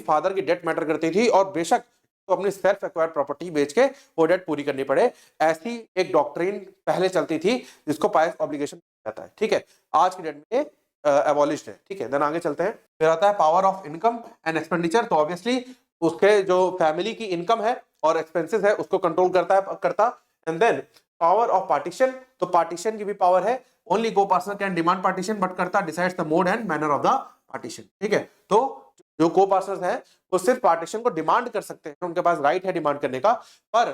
Speaker 1: फादर की डेट मैटर करती थी, और बेशक तो अपनी सेल्फ एक्वायर्ड प्रॉपर्टी बेच के वो डेट पूरी करनी पड़े। ऐसी एक डॉक्ट्रिन पहले चलती थी जिसको पायस ऑब्लिगेशन कहता है, ठीक है। आज की डेट में एबॉलिश्ड है, ठीक है। देन आगे चलते हैं। फिर आता है power of income and expenditure. तो ऑब्वियसली उसके जो फैमिली की इनकम है और एक्सपेंसेस है उसको कंट्रोल करता है karta. And then power of partition. तो पार्टीशन की भी पावर है, only co partner can demand partition but karta decides the mode and manner of the partition, ठीक है। तो जो को पार्टनर्स हैं वो सिर्फ पार्टीशन को डिमांड कर सकते हैं, उनके पास राइट है डिमांड करने का, पर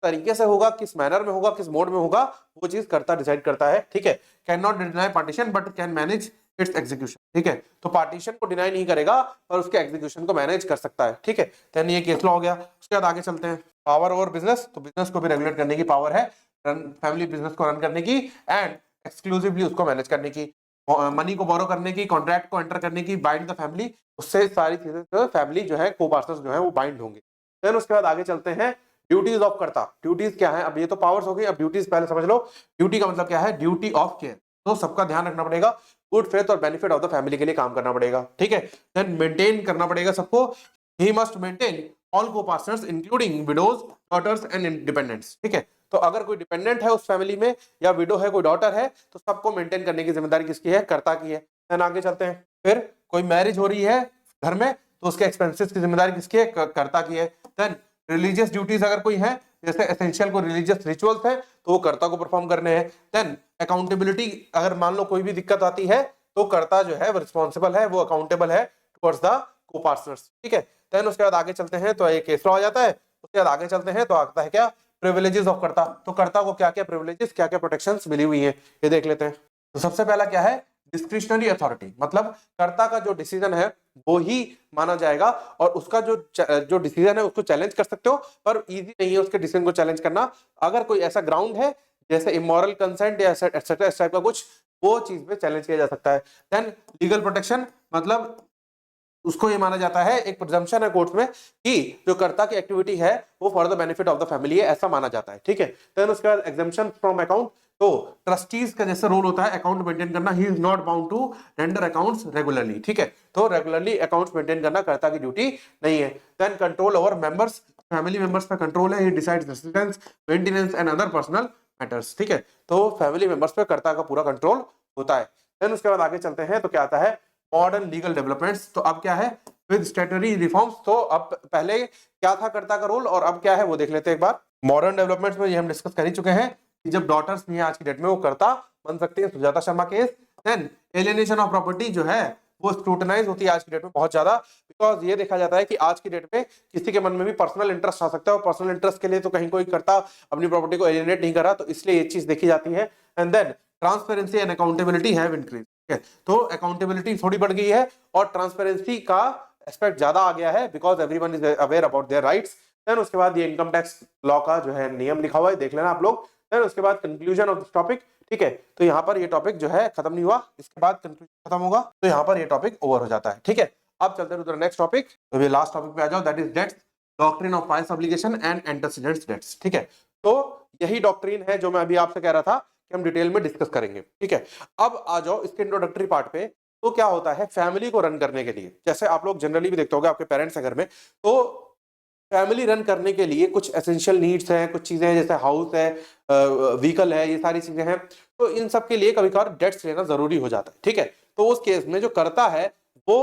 Speaker 1: तरीके से होगा, किस मैनर में होगा, किस मोड में होगा, वो चीज कर्ता डिसाइड करता है, ठीक है। Can not deny partition but can manage it's execution, ठीक है। तो पार्टीशन को डिनाई नहीं करेगा पर उसके एग्जीक्यूशन को मैनेज कर सकता है, ठीक है। देन ये केस लॉ हो गया। उसके बाद आगे चलते हैं, पावर ओवर बिजनेस। तो बिजनेस को भी रेगुलेट करने की पावर है, फैमिली बिजनेस को रन करने की एंड एक्सक्लूसिवली उसको मैनेज करने की, मनी को बोरो करने की, कॉन्ट्रैक्ट को एंटर करने की, बाइंड द फैमिली, उससे सारी चीजें जो फैमिली जो है, को पार्टनर्स जो है वो बाइंड होंगे। देन उसके बाद आगे चलते हैं, ड्यूटीज ऑफ कर्ता। ड्यूटीज क्या है, अब ये तो पावर्स हो गई, अब ड्यूटीज पहले समझ लो। ड्यूटी का मतलब क्या है, ड्यूटी ऑफ केयर। तो सबका ध्यान रखना पड़ेगा, गुड फेथ और बेनिफिट ऑफ द फैमिली के लिए काम करना पड़ेगा, ठीक है। देन मेंटेन करना पड़ेगा सबको, he must maintain all co partners including widows, daughters and independents, ठीक है। तो अगर कोई डिपेंडेंट है उस फैमिली में या विडो है, कोई डॉटर है, तो सबको मेंटेन करने की जिम्मेदारी किसकी है, कर्ता की है। देन आगे चलते हैं, फिर कोई मैरिज हो रही है घर में तो उसके एक्सपेंसेस की जिम्मेदारी किसकी है, कर्ता की है। देन रिलीजियस ड्यूटीज अगर कोई है, जैसे एसेंशियल को रिलीजियस रिचुअल्स है, तो वो कर्ता को परफॉर्म करने हैं। देन अकाउंटेबिलिटी, अगर मान लो कोई भी दिक्कत आती है तो कर्ता जो है वो रिस्पॉन्सिबल है, वो अकाउंटेबल है टुवर्ड्स द को पार्टनर्स, ठीक है। देन उसके बाद आगे चलते हैं, तो ये केस लॉ आ जाता है। उसके बाद आगे चलते हैं तो आता है क्या, प्रिविलेजेस ऑफ कर्ता। तो कर्ता को क्या क्या प्रिविलेजेस, क्या क्या प्रोटेक्शंस मिली हुई हैं, ये देख लेते हैं। तो सबसे पहला क्या है, डिस्क्रिशनरी अथॉरिटी, मतलब कर्ता का जो डिसीजन है वो ही माना जाएगा और उसका जो डिसीजन है उसको चैलेंज कर सकते हो, पर इजी नहीं है उसके डिसीजन को चैलेंज करना। अगर कोई ऐसा ग्राउंड है जैसे इमोरल कंसेंट या एटसेट्रा इस टाइप का कुछ, वो चीज पे चैलेंज किया जा सकता है। देन लीगल प्रोटेक्शन, मतलब उसको ये माना जाता है, एक प्रिजम्पशन है कोर्ट में कि जो कर्ता की एक्टिविटी है वो for the benefit of the family है, ऐसा माना जाता है। ठीक है, देन उसके बाद एग्जम्पशन फ्रॉम अकाउंट, तो ट्रस्टीज का जैसे रोल होता है अकाउंट मेंटेन करना, he is not bound to render accounts regularly. ठीक है, तो रेगुलरली अकाउंट्स मेंटेन करना कर्ता की ड्यूटी नहीं है। Then control over members, family members का कंट्रोल है, he decides residence, maintenance and other personal matters. ठीक है, तो फैमिली मेंबर्स पे कर्ता का पूरा कंट्रोल होता है। देन उसके बाद आगे चलते हैं तो क्या आता है, मॉडर्न लीगल डेवलपमेंट्स। तो अब क्या है, विद स्टैट्यूटरी रिफॉर्म्स, तो अब पहले क्या था कर्ता का रोल और अब क्या है वो देख लेते हैं एक बार। मॉडर्न डेवलपमेंट्स में ये हम डिस्कस कर ही चुके हैं कि जब डॉटर्स नहीं है आज की डेट में वो कर्ता बन सकती है, Sujata Sharma case. Then alienation of property जो है वो स्क्रूटनाइज होती है आज की डेट में बहुत ज्यादा, बिकॉज ये देखा जाता है कि आज की डेट में किसी के मन में भी पर्सनल इंटरेस्ट आ सकता है और पर्सनल इंटरेस्ट के लिए तो कहीं कोई कर्ता अपनी प्रॉपर्टी को एलियनेट नहीं कर रहा, तो इसलिए ये चीज देखी जाती है। And then transparency and accountability have increase, तो अकाउंटेबिलिटी थोड़ी बढ़ गई है और ट्रांसपेरेंसी का एस्पेक्ट ज्यादा आ गया है, because everyone is aware about their rights. Then उसके बाद ये इनकम टैक्स लॉ का जो है नियम लिखा हुआ है, देख लेना आप लोग। देन उसके बाद कंक्लूजन ऑफ दिस टॉपिक। ठीक है, तो यहाँ पर ये टॉपिक जो है खत्म नहीं हुआ, इसके बाद कंक्लूजन खत्म होगा, तो यहाँ पर ये टॉपिक ओवर हो जाता है। ठीक है, अब चलते हैं नेक्स्ट टॉपिक, तो ये लास्ट टॉपिक पे आ जाओ, that is debts, doctrine of pious obligation and antecedent debts. ठीक है, तो यही डॉक्ट्रिन है जो मैं अभी आपसे कह रहा था कि हम डिटेल में डिस्कस करेंगे। ठीक है, अब आ जाओ इसके इंट्रोडक्टरी पार्ट पे। तो क्या होता है, फैमिली को रन करने के लिए, जैसे आप लोग जनरली भी देखते होगे आपके पेरेंट्स है घर में, तो फैमिली रन करने के लिए कुछ एसेंशियल नीड्स हैं, कुछ चीजें हैं जैसे हाउस है, व्हीकल है, ये सारी चीजें हैं, तो इन सब के लिए कभी कभार डेट्स लेना जरूरी हो जाता है। ठीक है, तो उस केस में जो कर्ता है वो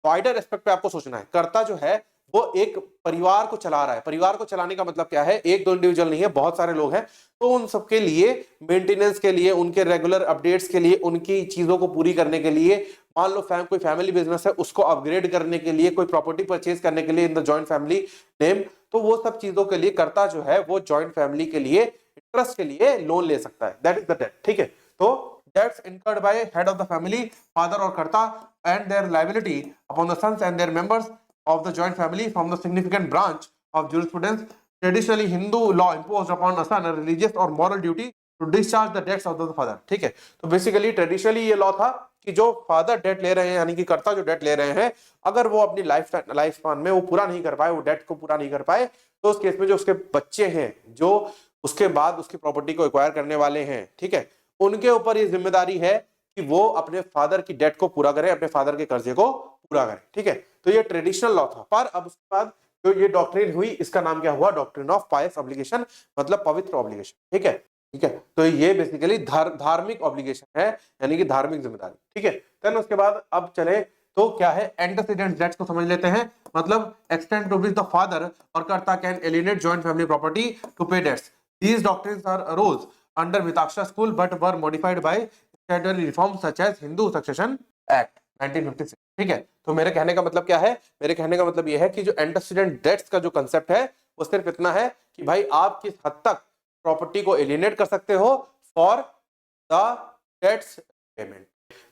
Speaker 1: वाइडर एस्पेक्ट पे आपको सोचना है। कर्ता जो है वो एक परिवार को चला रहा है, परिवार को चलाने का मतलब क्या है, एक दो इंडिविजुअल नहीं है, बहुत सारे लोग हैं, तो उन सबके लिए मेंटेनेंस के लिए, उनके रेगुलर अपडेट्स के लिए, उनकी चीजों को पूरी करने के लिए, मान लो कोई फैमिली बिजनेस है उसको अपग्रेड करने के लिए, कोई प्रॉपर्टी परचेज करने के लिए in the joint family name, तो वो सब चीजों के लिए कर्ता जो है वो जॉइंट फैमिली के लिए इंटरेस्ट के लिए लोन ले सकता है, दैट इज द डेट। ठीक है, तो debts incurred by head of the family, father और Karta, and their liability upon the sons and their members of the joint family from the significant branch of jurisprudence. Traditionally, Hindu law imposed upon a son a religious or moral duty to discharge the debts of the father. ठीक है, तो बेसिकली ट्रेडिशनली ये लॉ था कि जो फादर डेट ले रहे हैं, यानी कि कर्ता जो डेट ले रहे हैं, अगर वो अपनी लाइफ स्पान में वो पूरा नहीं कर पाए, वो डेट को पूरा नहीं कर पाए, तो उस केस में जो उसके बच्चे हैं, जो उसके बाद उसकी प्रॉपर्टी को एक्वायर करने वाले हैं, ठीक है, उनके ऊपर ये जिम्मेदारी है कि वो अपने फादर की डेट को पूरा करें, अपने फादर के कर्जे को पूरा करें। ठीक है, तो ये ट्रेडिशनल लॉ था, पर अब उसके बाद जो ये डॉक्ट्रिन हुई, इसका नाम क्या हुआ, डॉक्ट्रिन ऑफ पायस ऑब्लिगेशन, मतलब पवित्र ऑब्लिगेशन। ठीक है, ठीक है, तो ये बेसिकली धार्मिक ऑब्लिगेशन है, यानी कि धार्मिक जिम्मेदारी। ठीक है, देन उसके बाद अब चले तो क्या है, एंटेसिडेंट डेट्स को समझ लेते हैं, मतलब extend to which the father और karta can alienate joint family property to pay debts. These doctrines are arose under Mitakshara school but were modified by statutory reforms such as Hindu succession act 1956। ठीक है, तो मेरे कहने का मतलब क्या है, मेरे कहने का मतलब यह है कि जो एंटेसिडेंट डेट्स का जो कंसेप्ट है वो सिर्फ इतना है कि भाई आप किस हद तक प्रॉपर्टी को एलिनेट कर सकते हो for the debts payment.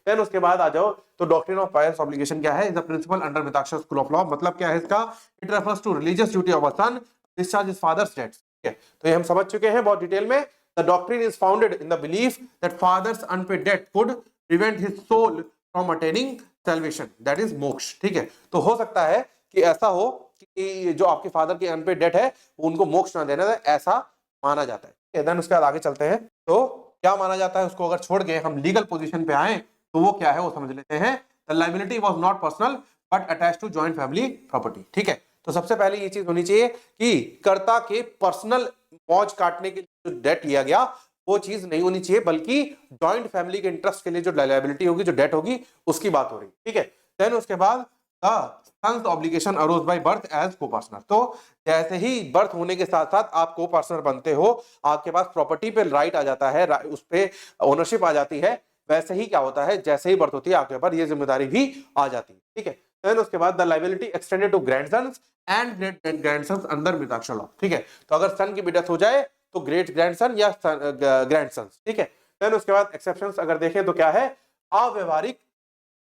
Speaker 1: Then उसके बाद आ जाओ तो डॉक्ट्रिन ऑफ पायस ऑब्लिगेशन क्या है, is the principle under Mitakshara school of law, मतलब क्या है इसका, it refers to religious duty of a son discharge his father's debts. ठीक है, तो ये हम समझ चुके हैं बहुत डिटेल में। The doctrine is founded in the belief that father's unpaid debt could prevent his soul from attaining salvation, that is moksha. ठीक है, तो हो सकता है कि ऐसा हो कि जो आपके फादर की अनपेड डेट है उनको मोक्ष ना देना, ऐसा माना जाता है। देन उसके बाद आगे चलते हैं, तो क्या माना जाता है उसको अगर छोड़ के हम लीगल पोजीशन पे आए तो वो क्या है वो समझ लेते हैं। The liability was not personal but attached to joint family property. ठीक है, तो सबसे पहले ये चीज होनी चाहिए कि कर्ता के पर्सनल मौज काटने के लिए जो डेट लिया गया वो चीज नहीं होनी चाहिए, बल्कि जॉइंट फैमिली के इंटरेस्ट के लिए जो लायबिलिटी होगी, जो डेट होगी, उसकी बात हो रही। ठीक है, देन उसके बाद sons obligation arose by birth as co partner, तो जैसे ही बर्थ होने के साथ साथ आप को पार्टनर बनते हो, आपके पास प्रॉपर्टी पे राइट आ जाता है, उस पे ओनरशिप आ जाती है, वैसे ही क्या होता है, जैसे ही बर्थ होती है आपके ऊपर ये जिम्मेदारी भी आ जाती है। ठीक है, देन उसके बाद the liability extended to grandsons and great grandsons under Mitakshara law. ठीक है, तो अगर सन की भी डेथ हो जाए तो ग्रेट ग्रैंडसन या ग्रैंडसन्स। ठीक है, देन उसके बाद एक्सेप्शंस अगर देखें तो क्या है, अव्यवहारिक,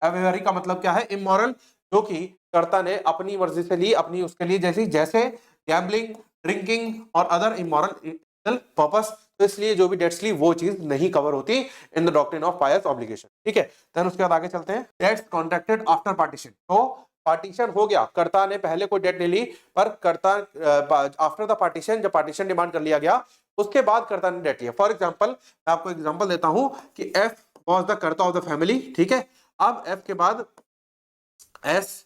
Speaker 1: अव्यवहारिक का मतलब क्या है, इमोरल, जो कि कर्ता ने अपनी मर्जी से ली, अपनी उसके लिए, जैसे गैम्बलिंग, ड्रिंकिंग और अदर इमोरल पर्पस। तो इसलिए जो भी डेट्स ली वो चीज नहीं कवर होती in the doctrine of pious obligation. ठीक है, देन उसके बाद आगे चलते हैं। डेट्स कॉन्ट्रैक्टेड आफ्टर पार्टीशन, तो पार्टीशन हो गया, कर्ता ने पहले कोई डेट नहीं ली, पर कर्ता आफ्टर द पार्टीशन, जब पार्टीशन डिमांड कर लिया गया उसके बाद कर्ता ने डेट लिया। फॉर एग्जाम्पल मैं आपको एग्जाम्पल देता हूं कि एफ वॉज द कर्ता ऑफ द फैमिली। ठीक है, अब एफ के बाद एस,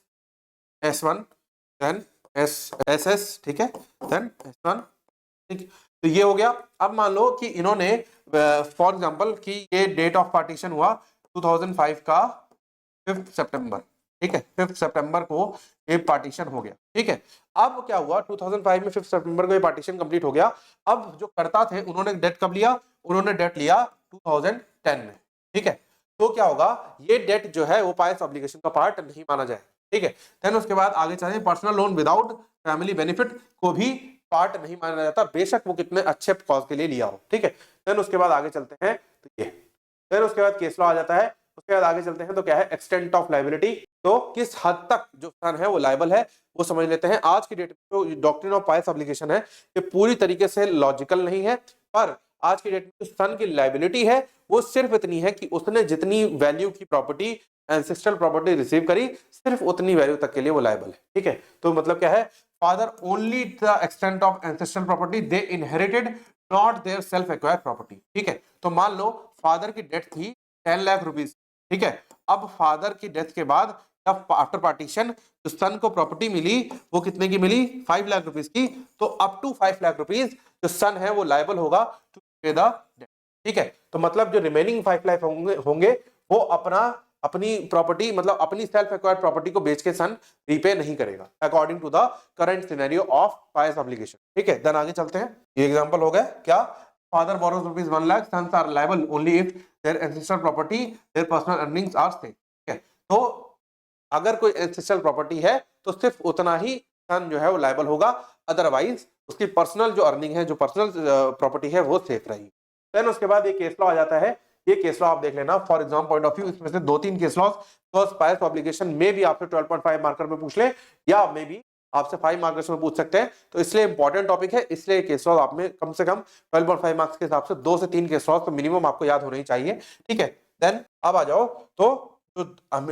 Speaker 1: S1, देन एस, ठीक है, देन S1, ठीक। तो ये हो गया। अब मान लो कि इन्होंने फॉर एग्जांपल कि ये डेट ऑफ पार्टीशन हुआ 2005 का 5 सितंबर, ठीक है, 5 सितंबर को ये पार्टीशन हो गया। ठीक है, अब क्या हुआ, 2005 में 5 सितंबर को ये पार्टीशन कंप्लीट हो गया। अब जो कर्ता थे उन्होंने डेट कब लिया, उन्होंने डेट लिया 2010 में। ठीक है, तो क्या होगा, ये डेट जो है वो पायस ऑब्लिगेशन का पार्ट नहीं माना जाए। ठीक है, देन उसके बाद आगे चलें, personal loan without family benefit को भी पार्ट नहीं माना जाता, बेशक वो कितने अच्छे कॉज के लिए लिया हो। ठीक है, देन उसके बाद आगे चलते हैं, तो ये, देन उसके बाद केस लॉ आ जाता है। उसके बाद आगे चलते हैं, तो क्या है एक्सटेंट ऑफ लायबिलिटी, तो किस हद तक जो सन है वो लायबल है वो समझ लेते हैं। आज की डेट में जो डॉक्ट्रिन ऑफ पायस ऑब्लिगेशन है ये पूरी तरीके से लॉजिकल नहीं है, पर आज की डेट में जो सन की लायबिलिटी है वो सिर्फ इतनी है कि उसने जितनी वैल्यू की प्रॉपर्टी, एंसेस्ट्रल प्रॉपर्टी रिसीव करी, सिर्फ उतनी वैल्यू तक के लिए वो लायबल है। ठीक है, तो मतलब क्या है, father only the extent of ancestral property they inherited, not their self acquired property. ठीक है, तो मान लो फादर की डेथ थी 10 लाख रुपीस। ठीक है, अब फादर की डेथ के बाद जब आफ्टर पार्टीशन जो सन को प्रॉपर्टी मिली वो कितने की मिली, 5 लाख रुपीस की, तो अप टू 5 लाख रुपीस जो सन है वो लायबल होगा टू पे द डेट। ठीक है, तो मतलब जो रिमेनिंग 5 लाख होंगे वो अपनी प्रॉपर्टी, मतलब अपनी सेल्फ एक्वायर्ड प्रॉपर्टी को बेच के सन रीपे नहीं करेगा according to the current scenario of pious obligation. ठीक है, देन आगे चलते हैं। ये एग्जांपल हो गया क्या, father borrows rupees 1 lakh, sons are liable only if their ancestral property, their personal earnings are same. ठीक है, तो अगर कोई एंसेस्ट्रल प्रॉपर्टी है तो सिर्फ उतना ही सन जो है वो लायबल होगा, अदरवाइज उसकी पर्सनल जो अर्निंग है, जो पर्सनल प्रॉपर्टी है वो सेफ रहेगी। देन उसके बाद ये केस लॉ आ जाता है। ये केस लॉ आप देख लेना for exam point of view, इसमें से 2-3 केस लॉस पायस ऑब्लिगेशन में भी आपसे 12.5 मार्कर में पूछ ले, या मे भी आपसे 5 मार्कर्स में पूछ सकते हैं, तो इसलिए इंपॉर्टेंट टॉपिक है, इसलिए केस लॉस आप में कम से कम 12.5 मार्क्स के हिसाब से 2 से 3 केस लॉस तो मिनिमम आपको याद होने ही चाहिए। ठीक है, देन अब आ जाओ, तो जो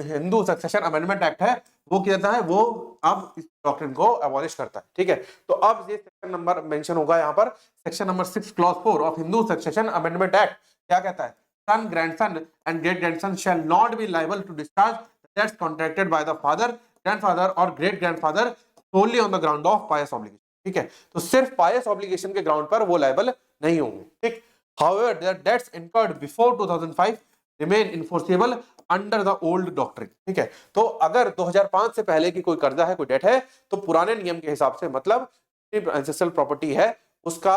Speaker 1: हिंदू सक्सेशन अमेंडमेंट एक्ट है वो क्या कहता है, वो अब इस डॉक्ट्रिन को अबॉलिश करता है। ठीक है, तो अब ये सेक्शन नंबर मेंशन होगा यहाँ पर, section number 6 clause 4 of Hindu succession amendment act क्या कहता है, son, grandson and great grandson shall not be liable to discharge the debts contracted by the father, grandfather or great grandfather solely on the ground of pious obligation। ठीक है, तो सिर्फ pious obligation के ग्राउंड पर वो लायबल नहीं होंगे। ठीक, however their debts incurred before 2005 remain enforceable under the old doctrine। ठीक है, तो अगर 2005 से पहले की कोई कर्जा है, कोई डेट है, तो पुराने नियम के हिसाब से, मतलब एंसेस्ट्रल प्रॉपर्टी है उसका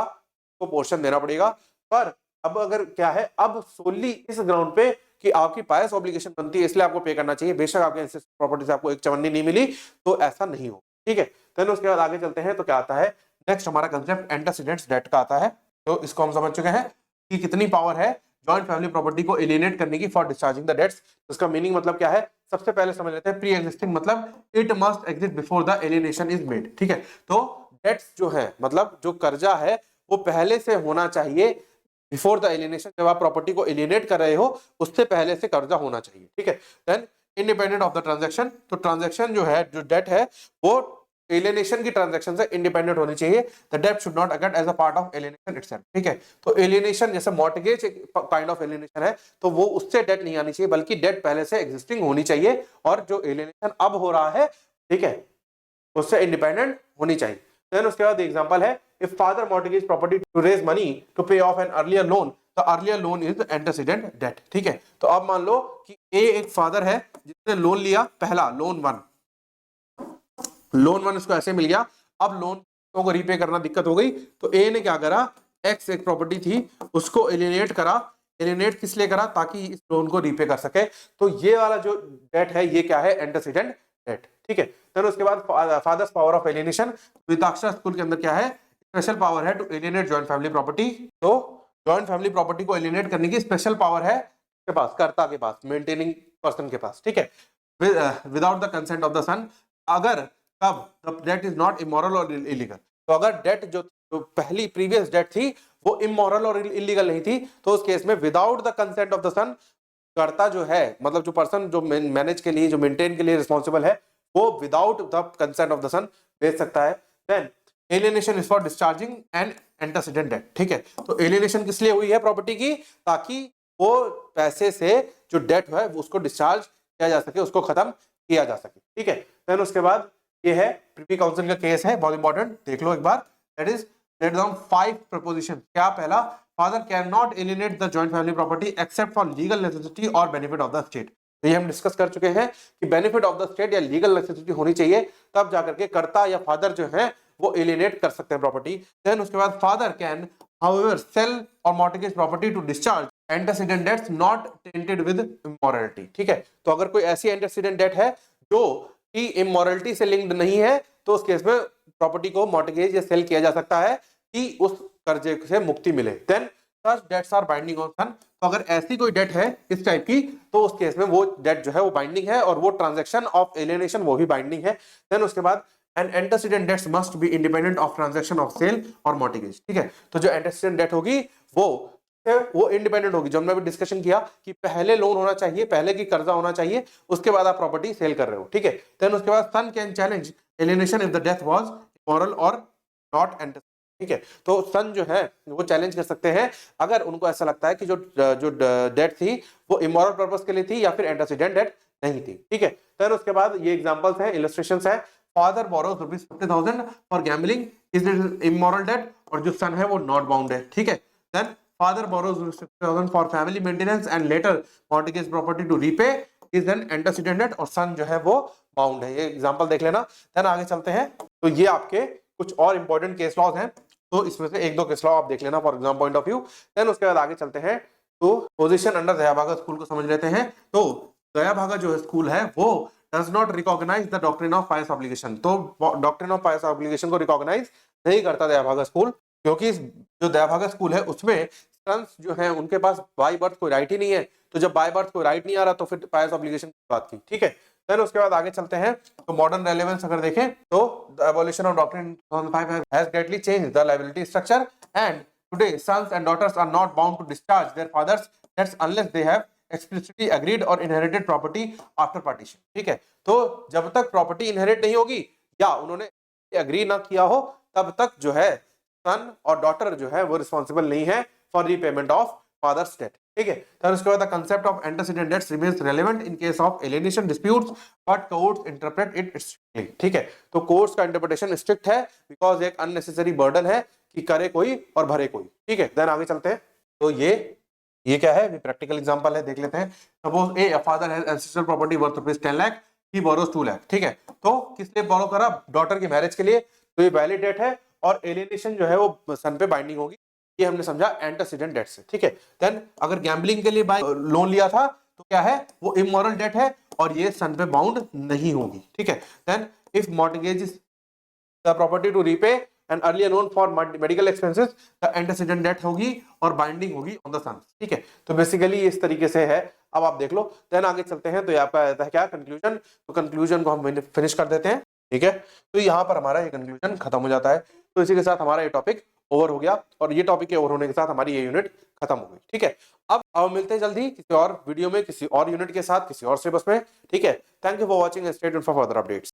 Speaker 1: को पोर्शन देना पड़ेगा। पर अब अगर क्या है, अब सोली इस ग्राउंड पे कि आपकी पायस ऑब्लिगेशन बनती है इसलिए आपको पे करना चाहिए, बेशक आपके एंसेस्ट्रल प्रॉपर्टी से आपको एक चवन्नी नहीं मिली, तो ऐसा नहीं हो। ठीक है, देन उसके बाद आगे चलते हैं, तो क्या आता है नेक्स्ट हमारा कंसेप्ट एंटेसिडेंट्स डेट का आता है। तो इसको हम समझ चुके हैं कि कितनी पावर है जॉइंट फैमिली प्रॉपर्टी को एलिनेट करने की फॉर डिस्चार्जिंग द डेट्स। इसका मीनिंग मतलब क्या है, सबसे पहले समझ लेते हैं। प्री एग्जिस्टिंग मतलब it must exist before the alienation is made. ठीक है, तो डेट्स जो है मतलब जो कर्जा है वो पहले से होना चाहिए, बिफोर द एलिनेशन, जब आप प्रॉपर्टी को एलिनेट कर रहे हो उससे पहले से कर्जा होना चाहिए। ठीक है, then independent of the transaction, तो ट्रांजैक्शन जो है, जो डेट है वो एलिनेशन की ट्रांजैक्शन से इंडिपेंडेंट होनी चाहिए। The debt should not occurred as a part of alienation itself. ठीक है, तो एलिनेशन जैसे मॉर्टगेज एक काइंड ऑफ एलिनेशन है, तो वो उससे डेट नहीं आनी चाहिए, बल्कि डेट पहले से एग्जिस्टिंग होनी चाहिए, और जो एलिनेशन अब हो रहा है, ठीक है, उससे इंडिपेंडेंट होनी चाहिए। देन उसके बाद एग्जांपल है, if father mortgage property to raise money to pay off an earlier loan, the earlier loan is antecedent debt। ठीक है, तो अब मान लो कि ए एक फादर है जिसने लोन लिया, पहला लोन वन इसको ऐसे मिल गया, अब लोन को रीपे करना दिक्कत हो गई, तो ए ने क्या करा, एक्स एक प्रॉपर्टी थी उसको एलिनेट करा। एलिनेट किस लिए करा, ताकि इस लोन को रीपे कर सके। तो ये वाला जो डेट है ये क्या है, एंटेसिडेंट डेट। ठीक है, फिर उसके बाद father's power of alienation, Mitakshara school के अंदर क्या है, स्पेशल पावर है to alienate joint family property. तो जॉइंट फैमिली प्रॉपर्टी को एलिनेट करने की स्पेशल पावर है के पास, कर्ता के पास, मेंटेनिंग पर्सन के पास, ठीक है, without the consent of the son, अगर कब डेट इज नॉट इमोरल और इलीगल, तो अगर डेट जो पहली प्रीवियस डेट थी वो इमोरल और इलीगल नहीं थी, तो उस केस में without the consent of the son, karta जो है मतलब जो पर्सन जो मैनेज के लिए, जो मेंटेन के लिए रिस्पॉन्सिबल है, वो without the consent of the son बेच सकता है। Then alienation is for discharging and antecedent debt, ठीक है, तो एलियनेशन किस लिए हुई है प्रॉपर्टी की, ताकि वो पैसे से जो डेट है उसको डिस्चार्ज किया जा सके, उसको खत्म किया जा सके, ठीक है। देन उसके बाद ये है प्रिवी काउंसिल का केस है, बहुत इंपॉर्टेंट, देख लो एक बार, that is laid down 5 proposition. क्या पहला, father can not alienate the joint family property except for legal necessity और बेनिफिट ऑफ द स्टेट। तो ये हम डिस्कस कर चुके हैं कि बेनिफिट ऑफ द स्टेट या लीगल नेसेसिटी होनी चाहिए, तब जाकर के कर्ता या फादर जो है वो एलिनेट कर सकते हैं प्रॉपर्टी। देन उसके बाद father can however sell or mortgage property to discharge antecedent debts not tainted with immorality, ठीक है, तो अगर कोई ऐसी एंटेसिडेंट डेट है जो कि इमोरलिटी से लिंक्ड नहीं है, तो उस केस में प्रॉपर्टी को मॉर्टगेज या सेल किया जा सकता है कि उस कर्जे से मुक्ति मिले। Then such debts are binding on son, तो अगर ऐसी कोई डेट है इस टाइप की, तो उस केस में वो डेट जो है वो बाइंडिंग है, और वो ट्रांजैक्शन ऑफ एलियनेशन वो भी बाइंडिंग है। देन उसके बाद and antecedent debts must be independent of transaction of sale or mortgage, ठीक है, तो जो एंटेसिडेंट डेट होगी वो इंडिपेंडेंट होगी, जो हमने अभी डिस्कशन किया कि पहले लोन होना चाहिए, पहले की कर्जा होना चाहिए, उसके बाद आप प्रॉपर्टी सेल कर रहे हो, ठीक है। देन उसके बाद son can challenge alienation if the death was immoral और नॉट एंटेसिडेंट, ठीक है, तो सन जो है वो चैलेंज कर सकते हैं अगर उनको ऐसा लगता है कि जो डेट थी वो इमोरल पर्पस के लिए थी या फिर एंटेसिडेंट डेट नहीं थी, ठीक है। देन उसके बाद ये एग्जांपल्स हैं, इलस्ट्रेशंस हैं, father borrows ₹50,000 for gambling, is it immoral debt, और जो सन है वो नॉट बाउंड है, ठीक है। Then father borrows ₹50,000 for family maintenance and later mortgage property to repay, is an antecedent debt, और सन जो है वो बाउंड है। ये एग्जांपल देख लेना। देन आगे चलते हैं, तो ये आपके कुछ और इंपॉर्टेंट केस लॉज हैं, तो इसमें से एक दो केस लॉ आप देख लेना for exam point of view. Then उसके बाद आगे चलते हैं, तो पोजीशन अंडर दयाभागा स्कूल को समझ लेते हैं। तो दयाभागा जो स्कूल है वो does not recognise the doctrine of pious obligation, तो डॉक्ट्रिन ऑफ पायस ऑब्लिगेशन को रिकॉग्नाइज नहीं करता दयाभागा स्कूल, क्योंकि जो दयाभागा स्कूल है उसमें सन्स जो है उनके पास बाय बर्थ कोई राइट ही नहीं है, तो जब बाय बर्थ कोई राइट नहीं आ रहा तो फिर पायस ऑब्लिगेशन की बात की, ठीक है। देन उसके बाद आगे चलते हैं, तो मॉडर्न रेलेवेंस अगर देखें तो the abolition of doctrine 2005 has greatly changed the liability structure and today sons and daughters are not bound to discharge their father's debts unless they have explicitly agreed or inherited property after partition, ठीक है, तो जब तक प्रॉपर्टी इनहेरिट नहीं होगी या उन्होंने एग्री ना किया हो, तब तक जो है सन और डॉटर जो है वो रिस्पॉन्सिबल नहीं है for repayment of father's debt, ठीक है। तो उसके बाद the concept of antecedent debts remains relevant in case of alienation disputes but courts interpret it strictly, ठीक है, तो कोर्ट्स का इंटरप्रिटेशन स्ट्रिक्ट है बिकॉज एक अननेसेसरी बर्डन है कि करे कोई और भरे कोई, ठीक है। देन आगे चलते हैं, तो ये क्या है, प्रैक्टिकल एग्जांपल है, देख लेते हैं। Suppose a father has ancestral property worth ₹10 lakh, he borrows 2 lakh, ठीक है, तो किस लिए बोरो करा, डॉटर की मैरिज के लिए, तो ये वैलिड डेट है और एलियनेशन जो है वो सन पे बाइंडिंग होगी, ये हमने समझा एंटेसिडेंट डेट से, ठीक है। देन अगर गैम्बलिंग के लिए लोन लिया था तो क्या है, वो इमोरल डेट है और ये सन पे बाउंड नहीं होगी, ठीक है। Then if mortgage the property to repay and earlier loan for medical expenses, the antecedent debt होगी और बाइंडिंग होगी ऑन द सन, ठीक है। तो बेसिकली इस तरीके से है, अब आप देख लो। देन आगे चलते हैं, तो ये आपका रहता है क्या, कंक्लूजन, तो कंक्लूजन को हम फिनिश कर देते हैं, ठीक है। तो यहाँ पर हमारा ये कंक्लूजन खत्म हो जाता है, तो इसी के साथ हमारा ये टॉपिक ओवर हो गया और ये टॉपिक के ओवर होने के साथ हमारी ये यूनिट खत्म हो गई, ठीक है। अब मिलते हैं जल्दी किसी और वीडियो में, किसी और यूनिट के साथ, किसी और सिलेबस में, ठीक है। Thank you for watching, stay tuned for further updates.